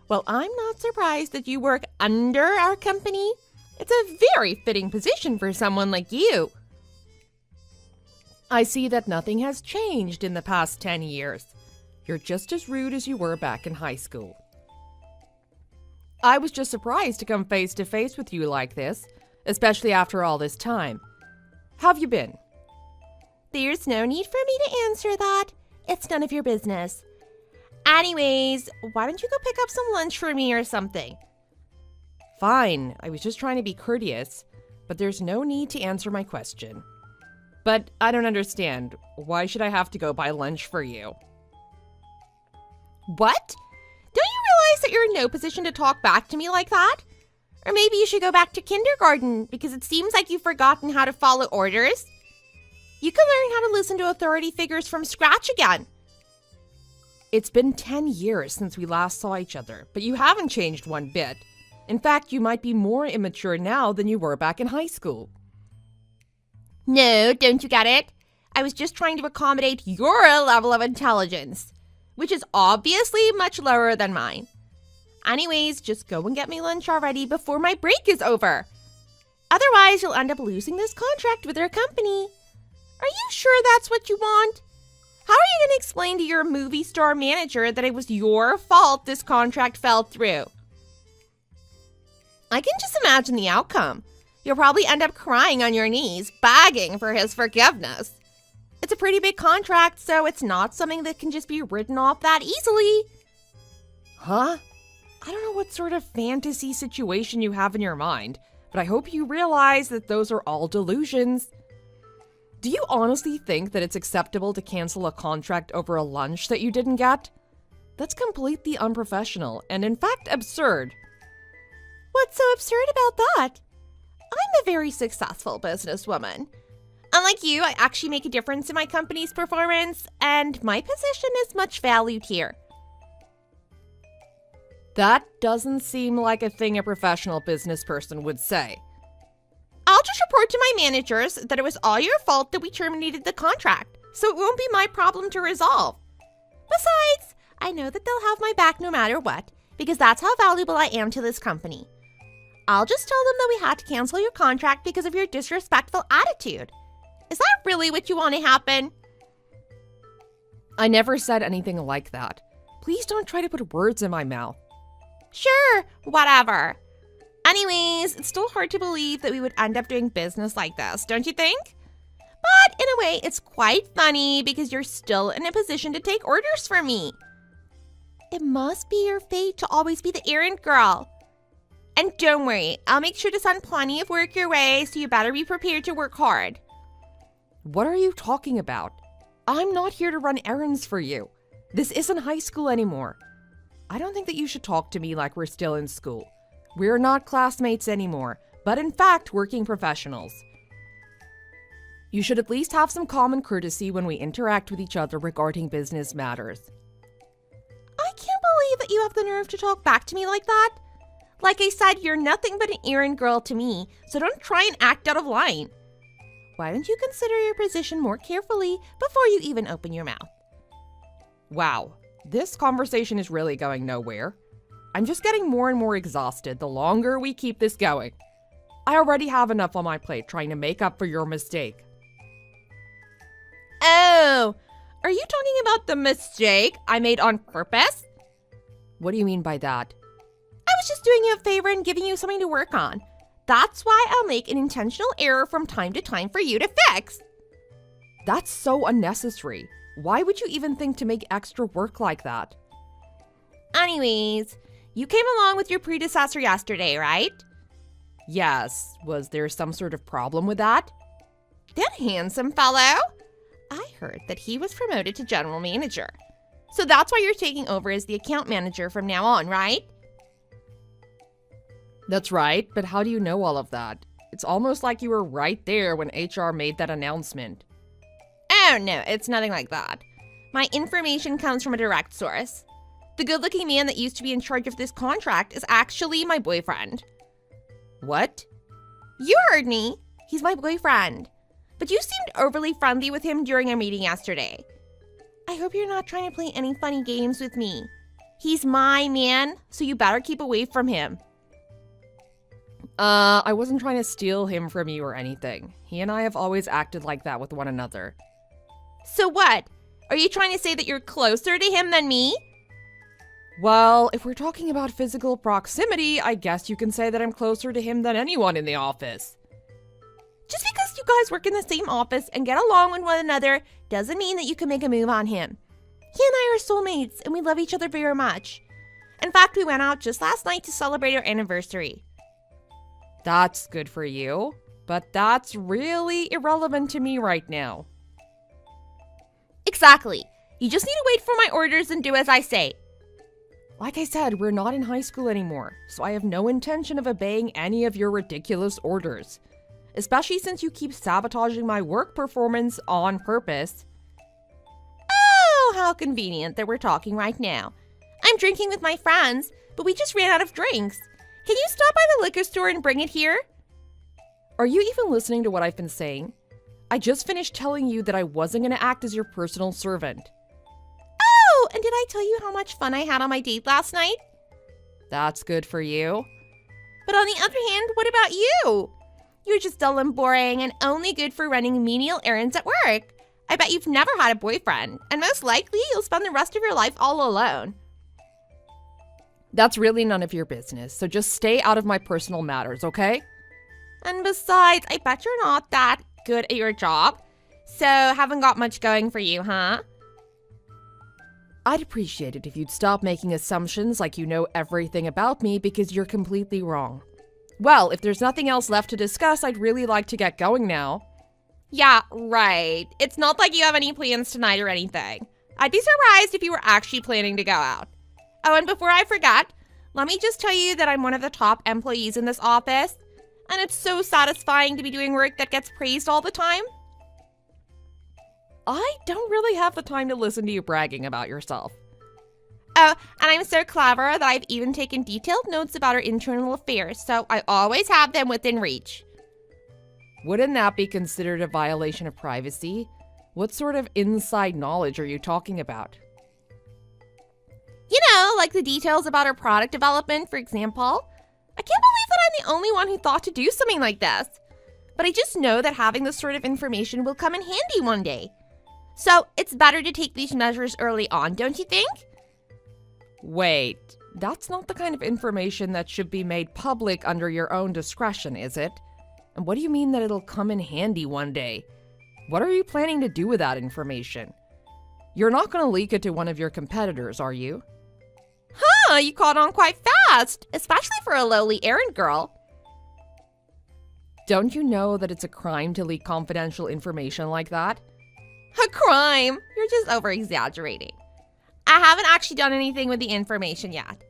Well, I'm not surprised that you work under our company. It's a very fitting position for someone like you. I see that nothing has changed in the past 10 years. You're just as rude as you were back in high school. I was just surprised to come face to face with you like this, especially after all this time. How have you been? There's no need for me to answer that. It's none of your business. Anyways, why don't you go pick up some lunch for me or something? Fine, I was just trying to be courteous, but there's no need to answer my question. But I don't understand. Why should I have to go buy lunch for you? What? Don't you realize that you're in no position to talk back to me like that? Or maybe you should go back to kindergarten because it seems like you've forgotten how to follow orders. You can learn how to listen to authority figures from scratch again. It's been 10 years since we last saw each other, but you haven't changed one bit. In fact, you might be more immature now than you were back in high school. No, don't you get it? I was just trying to accommodate your level of intelligence, which is obviously much lower than mine. Anyways, just go and get me lunch already before my break is over. Otherwise, you'll end up losing this contract with our company. Are you sure that's what you want? How are you going to explain to your movie star manager that it was your fault this contract fell through? I can just imagine the outcome. You'll probably end up crying on your knees, begging for his forgiveness. It's a pretty big contract, so it's not something that can just be written off that easily. Huh? I don't know what sort of fantasy situation you have in your mind, but I hope you realize that those are all delusions. Do you honestly think that it's acceptable to cancel a contract over a lunch that you didn't get? That's completely unprofessional and in fact absurd. What's so absurd about that? I'm a very successful businesswoman. Unlike you, I actually make a difference in my company's performance, and my position is much valued here. That doesn't seem like a thing a professional business person would say. I'll just report to my managers that it was all your fault that we terminated the contract, so it won't be my problem to resolve. Besides, I know that they'll have my back no matter what, because that's how valuable I am to this company. I'll just tell them that we had to cancel your contract because of your disrespectful attitude. Is that really what you want to happen? I never said anything like that. Please don't try to put words in my mouth. Sure, whatever. Anyways, it's still hard to believe that we would end up doing business like this, don't you think? But in a way, it's quite funny because you're still in a position to take orders from me. It must be your fate to always be the errand girl. And don't worry, I'll make sure to send plenty of work your way, so you better be prepared to work hard. What are you talking about? I'm not here to run errands for you. This isn't high school anymore. I don't think that you should talk to me like we're still in school. We're not classmates anymore, but in fact, working professionals. You should at least have some common courtesy when we interact with each other regarding business matters. I can't believe that you have the nerve to talk back to me like that. Like I said, you're nothing but an errand girl to me, so don't try and act out of line. Why don't you consider your position more carefully before you even open your mouth? Wow, this conversation is really going nowhere. I'm just getting more and more exhausted the longer we keep this going. I already have enough on my plate trying to make up for your mistake. Oh, are you talking about the mistake I made on purpose? What do you mean by that? I was just doing you a favor and giving you something to work on. That's why I'll make an intentional error from time to time for you to fix. That's so unnecessary. Why would you even think to make extra work like that? Anyways, you came along with your predecessor yesterday, right? Yes. Was there some sort of problem with that? That handsome fellow? I heard that he was promoted to general manager. So that's why you're taking over as the account manager from now on, right? That's right, but how do you know all of that? It's almost like you were right there when HR made that announcement. Oh no, it's nothing like that. My information comes from a direct source. The good-looking man that used to be in charge of this contract is actually my boyfriend. What? You heard me. He's my boyfriend. But you seemed overly friendly with him during our meeting yesterday. I hope you're not trying to play any funny games with me. He's my man, so you better keep away from him. I wasn't trying to steal him from you or anything. He and I have always acted like that with one another. So what? Are you trying to say that you're closer to him than me? Well, if we're talking about physical proximity, I guess you can say that I'm closer to him than anyone in the office. Just because you guys work in the same office and get along with one another doesn't mean that you can make a move on him. He and I are soulmates and we love each other very much. In fact, we went out just last night to celebrate our anniversary. That's good for you, but that's really irrelevant to me right now. Exactly. You just need to wait for my orders and do as I say. Like I said, we're not in high school anymore, so I have no intention of obeying any of your ridiculous orders. Especially since you keep sabotaging my work performance on purpose. Oh, how convenient that we're talking right now. I'm drinking with my friends, but we just ran out of drinks. Can you stop by the liquor store and bring it here? Are you even listening to what I've been saying? I just finished telling you that I wasn't going to act as your personal servant. Oh, and did I tell you how much fun I had on my date last night? That's good for you. But on the other hand, what about you? You're just dull and boring and only good for running menial errands at work. I bet you've never had a boyfriend, and most likely you'll spend the rest of your life all alone. That's really none of your business, so just stay out of my personal matters, okay? And besides, I bet you're not that good at your job, so haven't got much going for you, huh? I'd appreciate it if you'd stop making assumptions like you know everything about me because you're completely wrong. Well, if there's nothing else left to discuss, I'd really like to get going now. Yeah, right. It's not like you have any plans tonight or anything. I'd be surprised if you were actually planning to go out. Oh, and before I forget, let me just tell you that I'm one of the top employees in this office, and it's so satisfying to be doing work that gets praised all the time. I don't really have the time to listen to you bragging about yourself. Oh, and I'm so clever that I've even taken detailed notes about our internal affairs, so I always have them within reach. Wouldn't that be considered a violation of privacy? What sort of inside knowledge are you talking about? You know, like the details about our product development, for example. I can't believe that I'm the only one who thought to do something like this. But I just know that having this sort of information will come in handy one day. So it's better to take these measures early on, don't you think? Wait, that's not the kind of information that should be made public under your own discretion, is it? And what do you mean that it'll come in handy one day? What are you planning to do with that information? You're not going to leak it to one of your competitors, are you? Huh, you caught on quite fast, especially for a lowly errand girl. Don't you know that it's a crime to leak confidential information like that? A crime? You're just over-exaggerating. I haven't actually done anything with the information yet.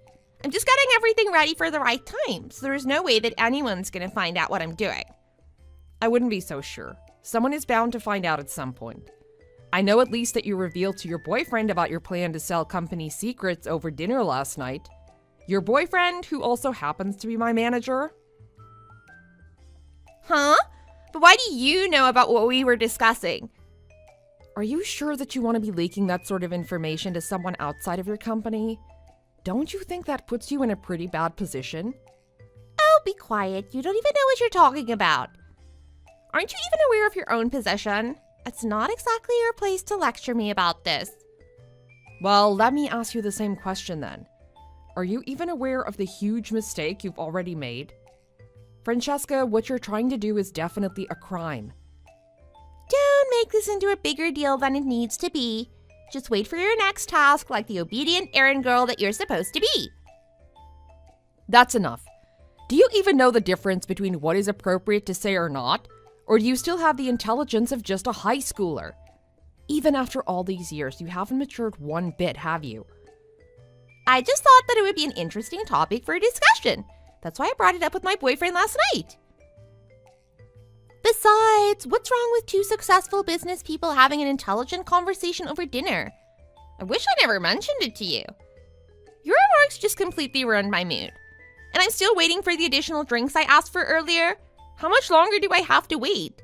I'm just getting everything ready for the right time, so there's no way that anyone's going to find out what I'm doing. I wouldn't be so sure. Someone is bound to find out at some point. I know at least that you revealed to your boyfriend about your plan to sell company secrets over dinner last night. Your boyfriend, who also happens to be my manager. Huh? But why do you know about what we were discussing? Are you sure that you want to be leaking that sort of information to someone outside of your company? Don't you think that puts you in a pretty bad position? Oh, be quiet. You don't even know what you're talking about. Aren't you even aware of your own position? It's not exactly your place to lecture me about this. Well, let me ask you the same question then. Are you even aware of the huge mistake you've already made? Francesca, what you're trying to do is definitely a crime. Don't make this into a bigger deal than it needs to be. Just wait for your next task like the obedient errand girl that you're supposed to be. That's enough. Do you even know the difference between what is appropriate to say or not? Or do you still have the intelligence of just a high schooler? Even after all these years, you haven't matured one bit, have you? I just thought that it would be an interesting topic for a discussion. That's why I brought it up with my boyfriend last night. Besides, what's wrong with two successful business people having an intelligent conversation over dinner? I wish I never mentioned it to you. Your remarks just completely ruined my mood. And I'm still waiting for the additional drinks I asked for earlier. How much longer do I have to wait?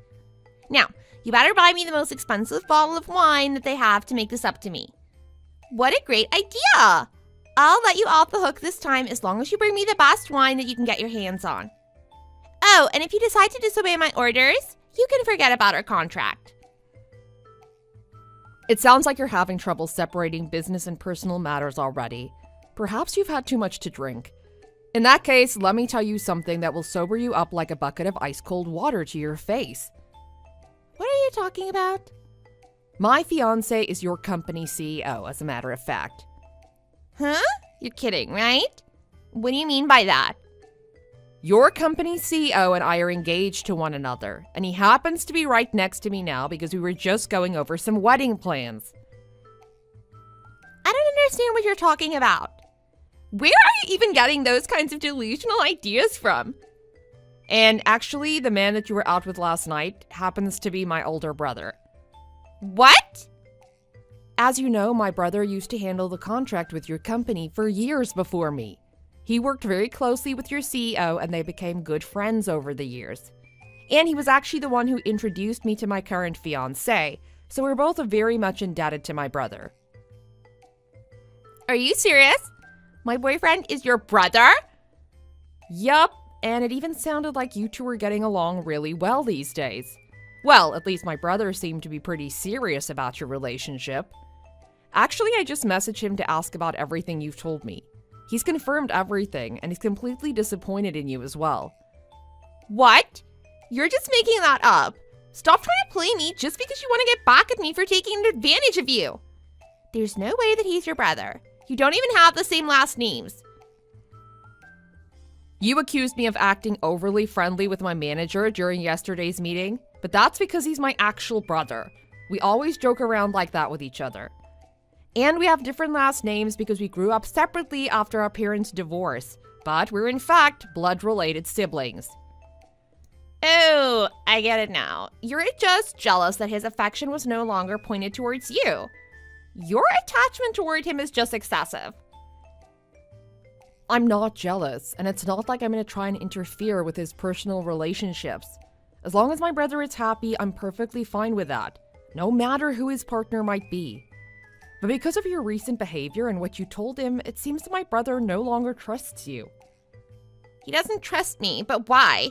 Now, you better buy me the most expensive bottle of wine that they have to make this up to me. What a great idea! I'll let you off the hook this time as long as you bring me the best wine that you can get your hands on. Oh, and if you decide to disobey my orders, you can forget about our contract. It sounds like you're having trouble separating business and personal matters already. Perhaps you've had too much to drink. In that case, let me tell you something that will sober you up like a bucket of ice-cold water to your face. What are you talking about? My fiancé is your company CEO, as a matter of fact. Huh? You're kidding, right? What do you mean by that? Your company CEO and I are engaged to one another, and he happens to be right next to me now because we were just going over some wedding plans. I don't understand what you're talking about. Where are you even getting those kinds of delusional ideas from? And actually, the man that you were out with last night happens to be my older brother. What? As you know, my brother used to handle the contract with your company for years before me. He worked very closely with your CEO and they became good friends over the years. And he was actually the one who introduced me to my current fiancé, so we're both very much indebted to my brother. Are you serious? My boyfriend is your brother? Yup, and it even sounded like you two were getting along really well these days. Well, at least my brother seemed to be pretty serious about your relationship. Actually, I just messaged him to ask about everything you've told me. He's confirmed everything, and he's completely disappointed in you as well. What? You're just making that up. Stop trying to play me just because you want to get back at me for taking advantage of you. There's no way that he's your brother. You don't even have the same last names. You accused me of acting overly friendly with my manager during yesterday's meeting, but that's because he's my actual brother. We always joke around like that with each other. And we have different last names because we grew up separately after our parents' divorce, but we're in fact blood-related siblings. Oh, I get it now. You're just jealous that his affection was no longer pointed towards you. Your attachment toward him is just excessive. I'm not jealous, and it's not like I'm going to try and interfere with his personal relationships. As long as my brother is happy, I'm perfectly fine with that, no matter who his partner might be. But because of your recent behavior and what you told him, it seems that my brother no longer trusts you. He doesn't trust me, but why?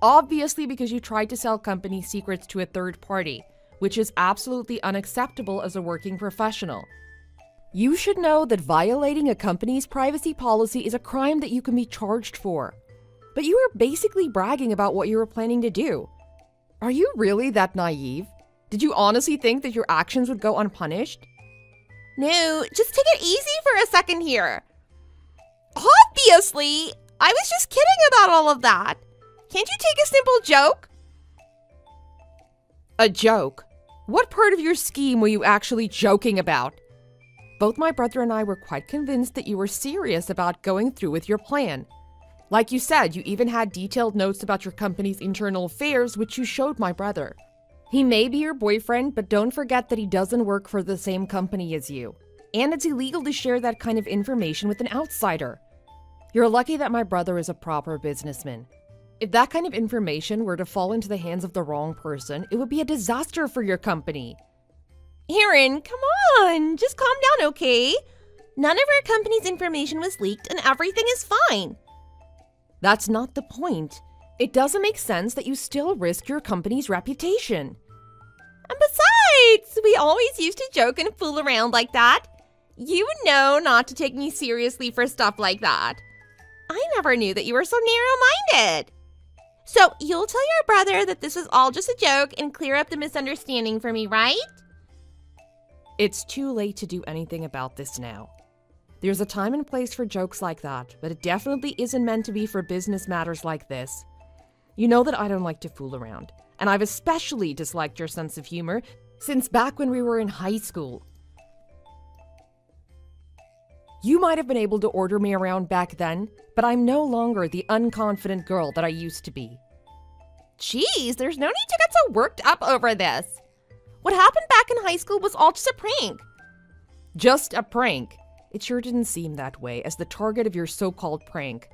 Obviously because you tried to sell company secrets to a third party, which is absolutely unacceptable as a working professional. You should know that violating a company's privacy policy is a crime that you can be charged for. But you were basically bragging about what you were planning to do. Are you really that naive? Did you honestly think that your actions would go unpunished? No, just take it easy for a second here. Obviously, I was just kidding about all of that. Can't you take a simple joke? A joke? What part of your scheme were you actually joking about? Both my brother and I were quite convinced that you were serious about going through with your plan. Like you said, you even had detailed notes about your company's internal affairs, which you showed my brother. He may be your boyfriend, but don't forget that he doesn't work for the same company as you. And it's illegal to share that kind of information with an outsider. You're lucky that my brother is a proper businessman. If that kind of information were to fall into the hands of the wrong person, it would be a disaster for your company. Aaron, come on, just calm down, okay? None of our company's information was leaked and everything is fine. That's not the point. It doesn't make sense that you still risk your company's reputation. And besides, we always used to joke and fool around like that. You know not to take me seriously for stuff like that. I never knew that you were so narrow-minded. So you'll tell your brother that this was all just a joke and clear up the misunderstanding for me, right? It's too late to do anything about this now. There's a time and place for jokes like that, but it definitely isn't meant to be for business matters like this. You know that I don't like to fool around, and I've especially disliked your sense of humor since back when we were in high school. You might have been able to order me around back then, but I'm no longer the unconfident girl that I used to be. Jeez, there's no need to get so worked up over this. What happened back in high school was all just a prank. Just a prank? It sure didn't seem that way as the target of your so-called prank.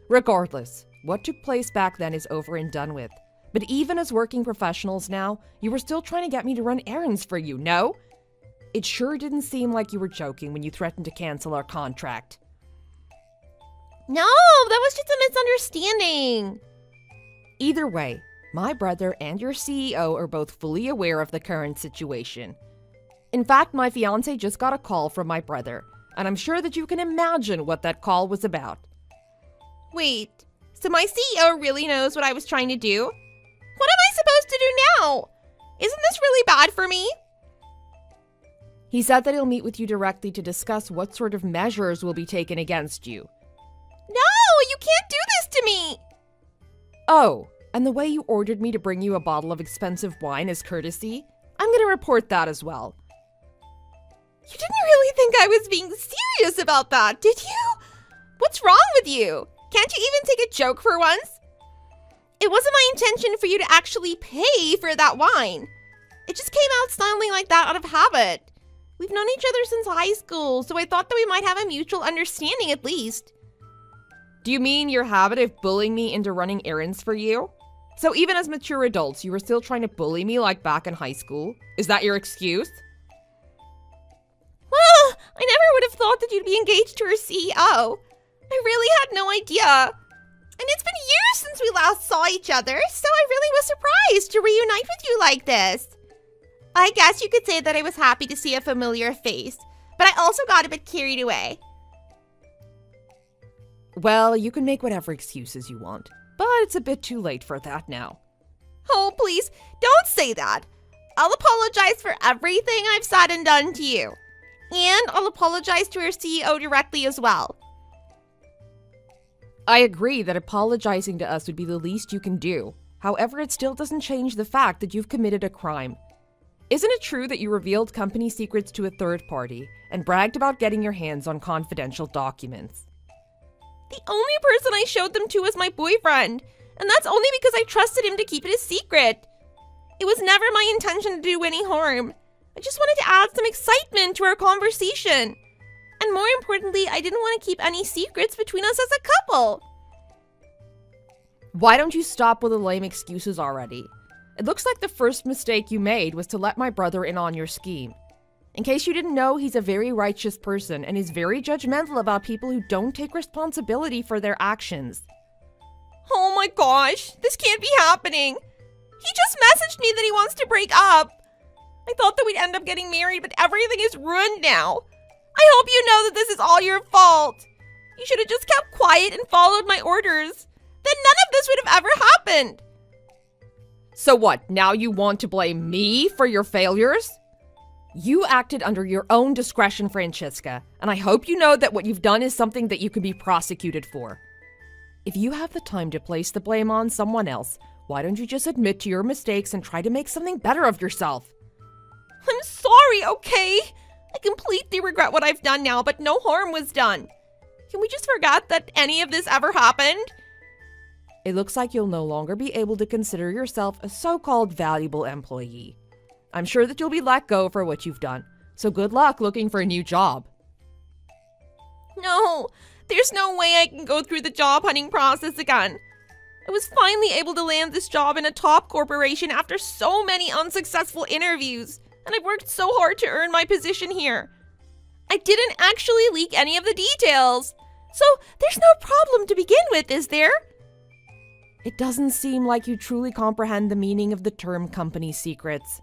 Regardless, what took place back then is over and done with. But even as working professionals now, you were still trying to get me to run errands for you, no? It sure didn't seem like you were joking when you threatened to cancel our contract. No, that was just a misunderstanding. Either way, my brother and your CEO are both fully aware of the current situation. In fact, my fiancé just got a call from my brother, and I'm sure that you can imagine what that call was about. Wait, so my CEO really knows what I was trying to do? What am I supposed to do now? Isn't this really bad for me? He said that he'll meet with you directly to discuss what sort of measures will be taken against you. No, you can't do this to me! Oh, and the way you ordered me to bring you a bottle of expensive wine as courtesy? I'm gonna report that as well. You didn't really think I was being serious about that, did you? What's wrong with you? Can't you even take a joke for once? It wasn't my intention for you to actually pay for that wine. It just came out sounding like that out of habit. We've known each other since high school, so I thought that we might have a mutual understanding at least. Do you mean your habit of bullying me into running errands for you? So even as mature adults, you were still trying to bully me like back in high school? Is that your excuse? Well, I never would have thought that you'd be engaged to her CEO. I really had no idea. And it's been years since we last saw each other, so I really was surprised to reunite with you like this. I guess you could say that I was happy to see a familiar face, but I also got a bit carried away. Well, you can make whatever excuses you want, but it's a bit too late for that now. Oh, please, don't say that. I'll apologize for everything I've said and done to you. And I'll apologize to our CEO directly as well. I agree that apologizing to us would be the least you can do. However, it still doesn't change the fact that you've committed a crime. Isn't it true that you revealed company secrets to a third party and bragged about getting your hands on confidential documents? The only person I showed them to was my boyfriend, and that's only because I trusted him to keep it a secret. It was never my intention to do any harm. I just wanted to add some excitement to our conversation. And more importantly, I didn't want to keep any secrets between us as a couple. Why don't you stop with the lame excuses already? It looks like the first mistake you made was to let my brother in on your scheme. In case you didn't know, he's a very righteous person and is very judgmental about people who don't take responsibility for their actions. Oh my gosh, this can't be happening. He just messaged me that he wants to break up. I thought that we'd end up getting married, but everything is ruined now. I hope you know that this is all your fault. You should have just kept quiet and followed my orders. Then none of this would have ever happened. So what, now you want to blame me for your failures? You acted under your own discretion, Francesca, and I hope you know that what you've done is something that you can be prosecuted for. If you have the time to place the blame on someone else, why don't you just admit to your mistakes and try to make something better of yourself? I'm sorry, okay? I completely regret what I've done now, but no harm was done. Can we just forget that any of this ever happened? It looks like you'll no longer be able to consider yourself a so-called valuable employee. I'm sure that you'll be let go for what you've done, so good luck looking for a new job. No, there's no way I can go through the job hunting process again. I was finally able to land this job in a top corporation after so many unsuccessful interviews, and I've worked so hard to earn my position here. I didn't actually leak any of the details, so there's no problem to begin with, is there? It doesn't seem like you truly comprehend the meaning of the term company secrets.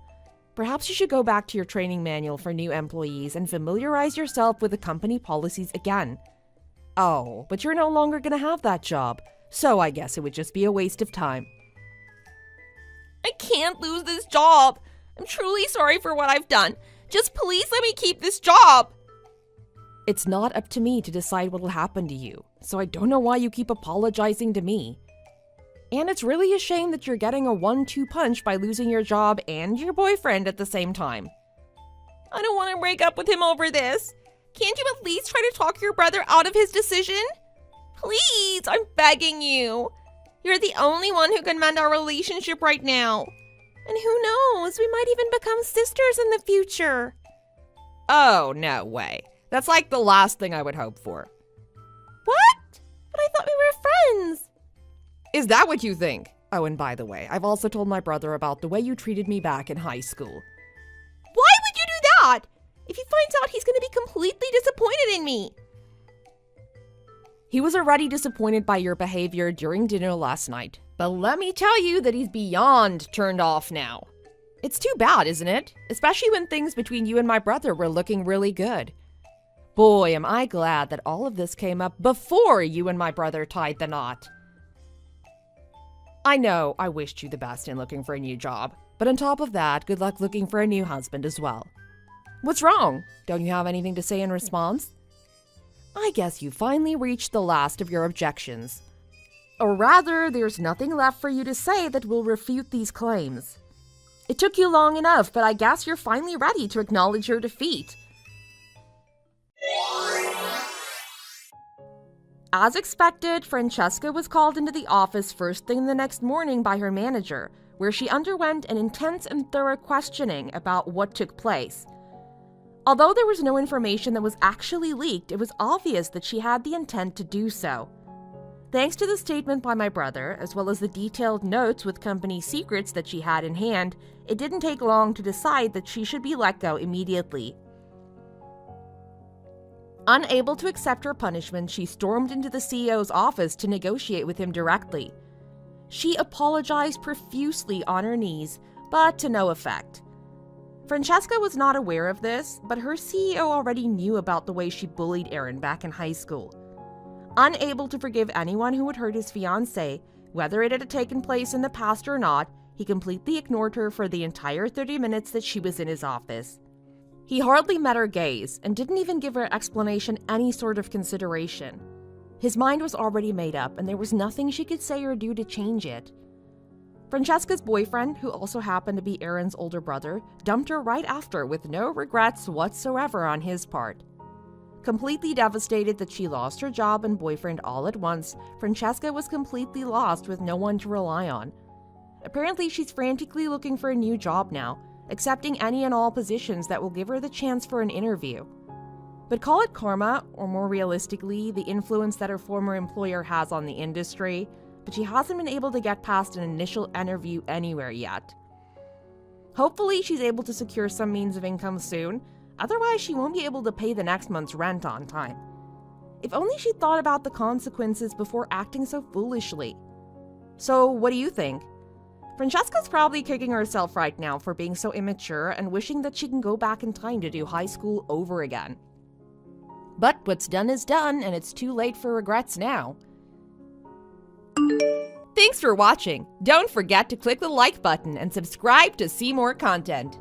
Perhaps you should go back to your training manual for new employees and familiarize yourself with the company policies again. Oh, but you're no longer going to have that job, so I guess it would just be a waste of time. I can't lose this job. I'm truly sorry for what I've done. Just please let me keep this job. It's not up to me to decide what will happen to you, so I don't know why you keep apologizing to me. And it's really a shame that you're getting a 1-2 punch by losing your job and your boyfriend at the same time. I don't want to break up with him over this. Can't you at least try to talk your brother out of his decision? Please, I'm begging you. You're the only one who can mend our relationship right now. And who knows, we might even become sisters in the future. Oh, no way. That's like the last thing I would hope for. What? But I thought we were friends. Is that what you think? Oh, and by the way, I've also told my brother about the way you treated me back in high school. Why would you do that? If he finds out, he's going to be completely disappointed in me. He was already disappointed by your behavior during dinner last night, but let me tell you that he's beyond turned off now. It's too bad, isn't it? Especially when things between you and my brother were looking really good. Boy, am I glad that all of this came up before you and my brother tied the knot. I know I wished you the best in looking for a new job, but on top of that, good luck looking for a new husband as well. What's wrong? Don't you have anything to say in response? I guess you finally reached the last of your objections. Or rather, there's nothing left for you to say that will refute these claims. It took you long enough, but I guess you're finally ready to acknowledge your defeat. As expected, Francesca was called into the office first thing the next morning by her manager, where she underwent an intense and thorough questioning about what took place. Although there was no information that was actually leaked, it was obvious that she had the intent to do so. Thanks to the statement by my brother, as well as the detailed notes with company secrets that she had in hand, it didn't take long to decide that she should be let go immediately. Unable to accept her punishment, she stormed into the CEO's office to negotiate with him directly. She apologized profusely on her knees, but to no effect. Francesca was not aware of this, but her CEO already knew about the way she bullied Aaron back in high school. Unable to forgive anyone who would hurt his fiancée, whether it had taken place in the past or not, he completely ignored her for the entire 30 minutes that she was in his office. He hardly met her gaze and didn't even give her explanation any sort of consideration. His mind was already made up and there was nothing she could say or do to change it. Francesca's boyfriend, who also happened to be Aaron's older brother, dumped her right after with no regrets whatsoever on his part. Completely devastated that she lost her job and boyfriend all at once, Francesca was completely lost with no one to rely on. Apparently, she's frantically looking for a new job now, accepting any and all positions that will give her the chance for an interview. But call it karma, or more realistically, the influence that her former employer has on the industry, but she hasn't been able to get past an initial interview anywhere yet. Hopefully, she's able to secure some means of income soon, otherwise she won't be able to pay the next month's rent on time. If only she'd thought about the consequences before acting so foolishly. So, what do you think? Francesca's probably kicking herself right now for being so immature and wishing that she can go back in time to do high school over again. But what's done is done, and it's too late for regrets now. Thanks for watching. Don't forget to click the like button and subscribe to see more content.